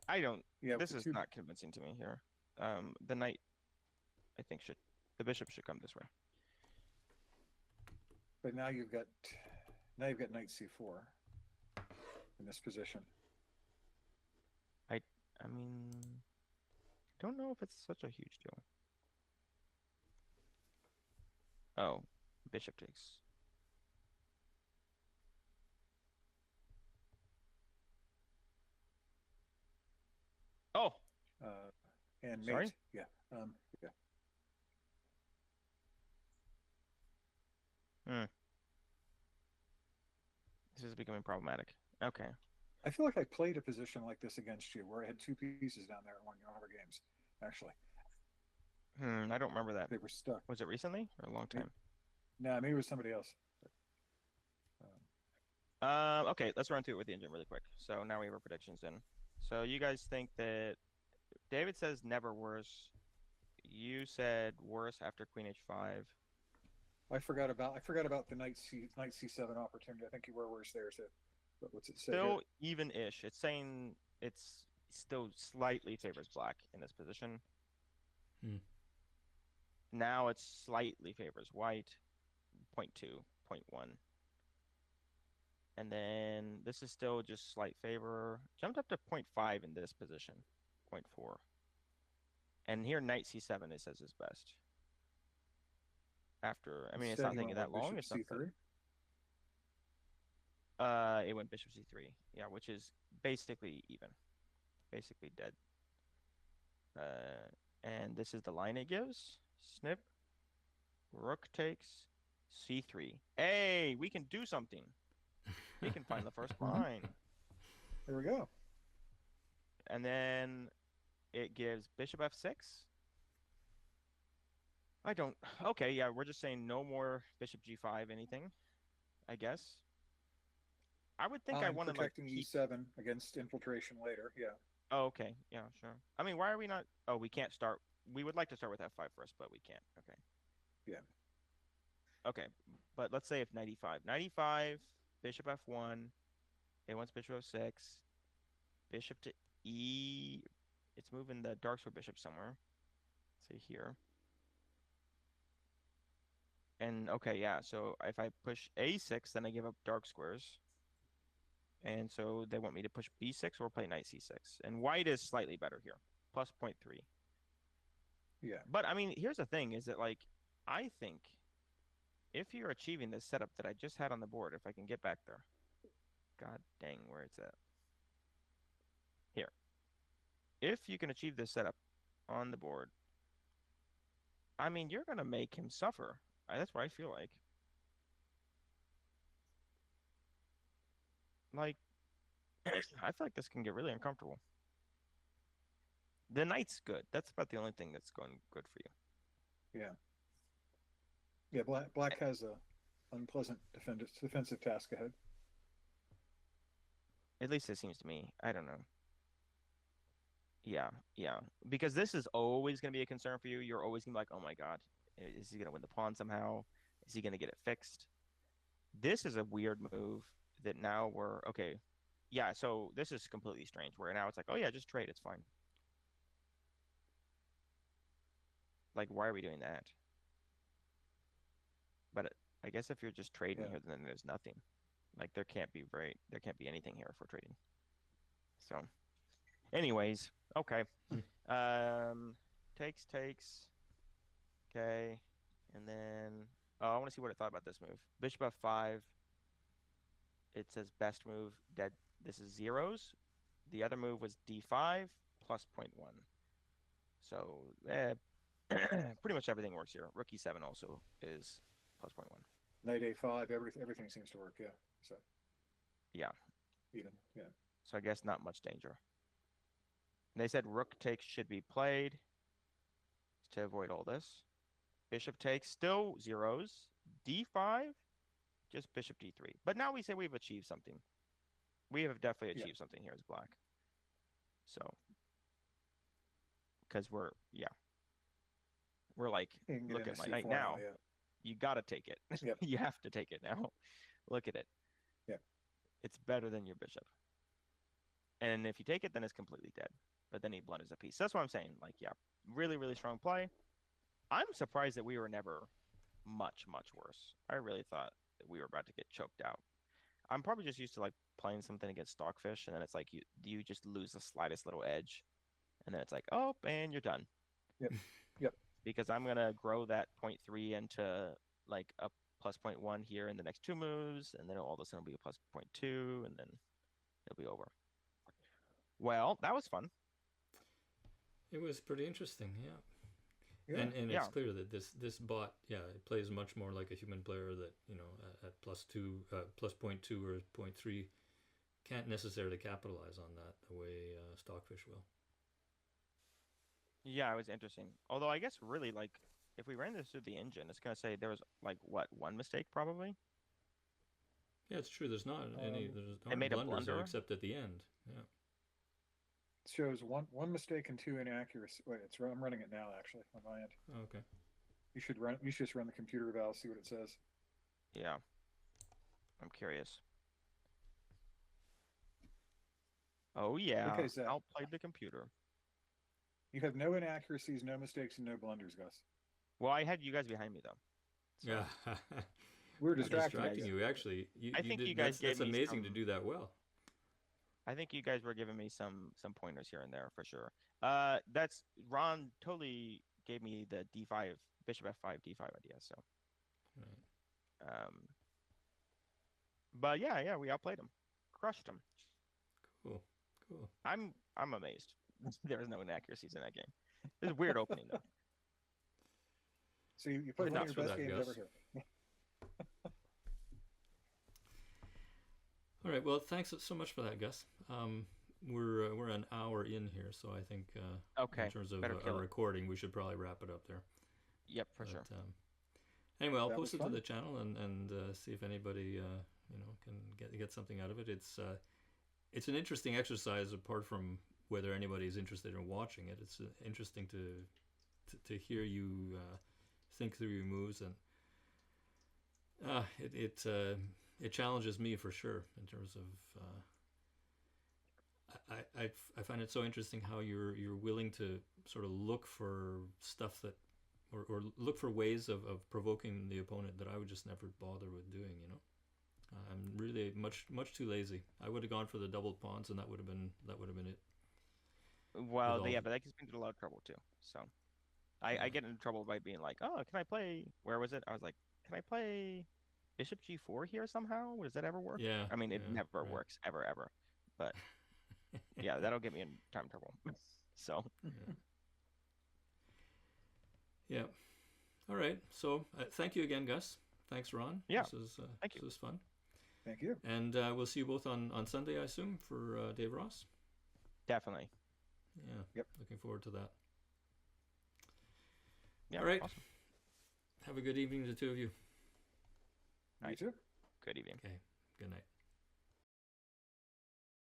[SPEAKER 2] I don't.
[SPEAKER 3] Yeah,
[SPEAKER 2] This is not convincing to me here. The knight, I think the bishop should come this way.
[SPEAKER 3] But now you've got knight c4 in this position.
[SPEAKER 2] I mean, don't know if it's such a huge deal. Oh, bishop takes. Oh,
[SPEAKER 3] And mate,
[SPEAKER 2] sorry?
[SPEAKER 3] yeah, yeah.
[SPEAKER 2] This is becoming problematic. Okay.
[SPEAKER 3] I feel like I played a position like this against you, where I had two pieces down there in one of our games. Actually,
[SPEAKER 2] I don't remember that.
[SPEAKER 3] they were stuck.
[SPEAKER 2] Was it recently or a long time?
[SPEAKER 3] No, maybe it was somebody else.
[SPEAKER 2] Okay, let's run through it with the engine really quick. So now we have our predictions in. So you guys think that David says never worse. You said worse after Queen H5.
[SPEAKER 3] I forgot about the knight c7 opportunity. I think you were worse there. So, but what's it say?
[SPEAKER 2] Still even-ish. It's saying it's still slightly favors black in this position. Now it slightly favors white, 0.2, 0.1. And then this is still just slight favor. Jumped up to 0.5 in this position, 0.4. And here knight c7 it says is best. After, I mean, it's not taking that long. It's
[SPEAKER 3] c3.
[SPEAKER 2] It went bishop c3. Yeah, which is basically even. Basically dead. And this is the line it gives. Snip. Rook takes c3. Hey, we can do something. We can find the first line.
[SPEAKER 3] There we go.
[SPEAKER 2] And then it gives bishop f6. I don't. Okay, yeah, we're just saying no more bishop g5 anything, I guess. I would think I want to
[SPEAKER 3] protecting e7 against infiltration later. Yeah.
[SPEAKER 2] Oh, okay. Yeah, sure. I mean, why are we not? Oh, we can't start. We would like to start with f5 first, but we can't. Okay.
[SPEAKER 3] Yeah.
[SPEAKER 2] Okay, but let's say if knight e5. Knight e5, bishop f1. It wants bishop f6. Bishop to e. It's moving the dark square bishop somewhere. Say here. And okay, yeah, so if I push a6, then I give up dark squares. And so they want me to push b6 or play knight c6. And white is slightly better here, plus 0.3.
[SPEAKER 3] Yeah.
[SPEAKER 2] But I mean, here's the thing: is that like, I think if you're achieving this setup that I just had on the board, if I can get back there, god dang, where it's at here. If you can achieve this setup on the board, I mean, you're gonna make him suffer. That's what I feel like. Like, I feel like this can get really uncomfortable. The knight's good. That's about the only thing that's going good for you.
[SPEAKER 3] Yeah. Yeah. Black has a unpleasant defensive task ahead.
[SPEAKER 2] At least it seems to me. I don't know. Yeah, yeah. Because this is always going to be a concern for you. You're always going to be like, oh my God, is he going to win the pawn somehow? Is he going to get it fixed? This is a weird move that now we're okay. Yeah, so this is completely strange where now it's like, oh yeah, just trade. It's fine. Like, why are we doing that? But I guess if you're just trading
[SPEAKER 3] Yeah.
[SPEAKER 2] here, then there's nothing. Like there can't be anything here for trading. So, anyways, okay. Takes. Okay. And then oh, I want to see what I thought about this move. Bishop f5. It says best move dead. This is zeros. The other move was d5 plus 0.1. So pretty much everything works here. Rook e7 also is plus 0.1.
[SPEAKER 3] Knight a5. Everything seems to work. Yeah. So
[SPEAKER 2] Yeah.
[SPEAKER 3] even. Yeah.
[SPEAKER 2] So I guess not much danger. And they said rook takes should be played to avoid all this. Bishop takes, still zeros. D5, just bishop d3. But now we say we've achieved something. We have definitely achieved something here as black. So, because we're like, look at my knight now.
[SPEAKER 3] Yeah.
[SPEAKER 2] You got to take it.
[SPEAKER 3] Yep.
[SPEAKER 2] You have to take it now. Look at it.
[SPEAKER 3] Yeah.
[SPEAKER 2] It's better than your bishop. And if you take it, then it's completely dead. But then he blunders a piece. That's what I'm saying. Like, yeah, really, really strong play. I'm surprised that we were never much, much worse. I really thought that we were about to get choked out. I'm probably just used to like playing something against Stockfish, and then it's like you just lose the slightest little edge, and then it's like, oh, and you're done.
[SPEAKER 3] Yep. Yep.
[SPEAKER 2] Because I'm gonna grow that 0.3 into like a plus 0.1 here in the next two moves, and then all of a sudden it'll be a plus 0.2, and then it'll be over. Well, that was fun.
[SPEAKER 1] It was pretty interesting, yeah.
[SPEAKER 3] Yeah.
[SPEAKER 1] And it's clear that this bot, yeah, it plays much more like a human player that, you know, at plus 0.2 or 0.3 can't necessarily capitalize on that the way Stockfish will.
[SPEAKER 2] Yeah, it was interesting. Although I guess really like if we ran this through the engine, it's gonna say there was like what, one mistake probably?
[SPEAKER 1] Yeah, it's true. There's not any. There's
[SPEAKER 2] They
[SPEAKER 1] not
[SPEAKER 2] made a
[SPEAKER 1] blunders
[SPEAKER 2] blunder?
[SPEAKER 1] except at the end. Yeah.
[SPEAKER 3] It shows one mistake and two inaccuracy. Wait, I'm running it now actually on my end.
[SPEAKER 1] Oh, okay.
[SPEAKER 3] You should just run the computer eval, see what it says.
[SPEAKER 2] Yeah. I'm curious. Oh yeah.
[SPEAKER 3] Okay, Zach.
[SPEAKER 2] Outplayed the computer.
[SPEAKER 3] You have no inaccuracies, no mistakes, and no blunders, Gus.
[SPEAKER 2] Well, I had you guys behind me though. So.
[SPEAKER 1] Yeah.
[SPEAKER 3] We were
[SPEAKER 1] distracting you. Actually,
[SPEAKER 2] I think you guys gave
[SPEAKER 1] that's
[SPEAKER 2] me
[SPEAKER 1] amazing to
[SPEAKER 2] some-
[SPEAKER 1] do that well.
[SPEAKER 2] I think you guys were giving me some pointers here and there for sure. That's Ron totally gave me the d5 bishop f5 d5 idea. So,
[SPEAKER 1] Right.
[SPEAKER 2] but yeah, we outplayed him, crushed him.
[SPEAKER 1] Cool.
[SPEAKER 2] I'm amazed. There was no inaccuracies in that game. It was a weird opening though.
[SPEAKER 3] So you put one of your best games
[SPEAKER 1] Gus.
[SPEAKER 3] ever here.
[SPEAKER 1] All right. Well, thanks so much for that, Gus. We're an hour in here, so I think
[SPEAKER 2] Okay,
[SPEAKER 1] in terms of
[SPEAKER 2] better
[SPEAKER 1] a
[SPEAKER 2] kill it.
[SPEAKER 1] recording, we should probably wrap it up there.
[SPEAKER 2] Yep, for
[SPEAKER 1] But,
[SPEAKER 2] sure.
[SPEAKER 1] Anyway, I'll
[SPEAKER 3] That
[SPEAKER 1] post
[SPEAKER 3] was
[SPEAKER 1] it to
[SPEAKER 3] fun.
[SPEAKER 1] the channel and see if anybody can get something out of it. It's an interesting exercise. Apart from whether anybody's interested in watching it, it's interesting to hear you think through your moves, and it challenges me for sure in terms of. I find it so interesting how you're willing to sort of look for stuff that, or look for ways of provoking the opponent that I would just never bother with doing. You know, I'm really much too lazy. I would have gone for the double pawns, and that would have been it.
[SPEAKER 2] Well,
[SPEAKER 1] all-
[SPEAKER 2] yeah, but that gets me into a lot of trouble too. So I get into trouble by being like, oh, can I play? Where was it? I was like, can I play Bishop G4 here somehow? Does that ever work?
[SPEAKER 1] Yeah,
[SPEAKER 2] I mean, it
[SPEAKER 1] yeah,
[SPEAKER 2] never
[SPEAKER 1] right.
[SPEAKER 2] works ever. But yeah, that'll get me in time trouble. So
[SPEAKER 1] Yeah. Yeah. All right. So thank you again, Gus. Thanks, Ron.
[SPEAKER 2] yeah,
[SPEAKER 1] This
[SPEAKER 2] thank you.
[SPEAKER 1] was fun.
[SPEAKER 3] Thank you.
[SPEAKER 1] And we'll see you both on Sunday, I assume, for Dave Ross.
[SPEAKER 2] Definitely.
[SPEAKER 1] Yeah.
[SPEAKER 3] Yep.
[SPEAKER 1] Looking forward to that.
[SPEAKER 2] Yeah.
[SPEAKER 1] All right.
[SPEAKER 2] Awesome.
[SPEAKER 1] Have a good evening, the two of you.
[SPEAKER 3] You
[SPEAKER 2] Nice.
[SPEAKER 3] too.
[SPEAKER 2] Good evening.
[SPEAKER 1] Okay. Good night.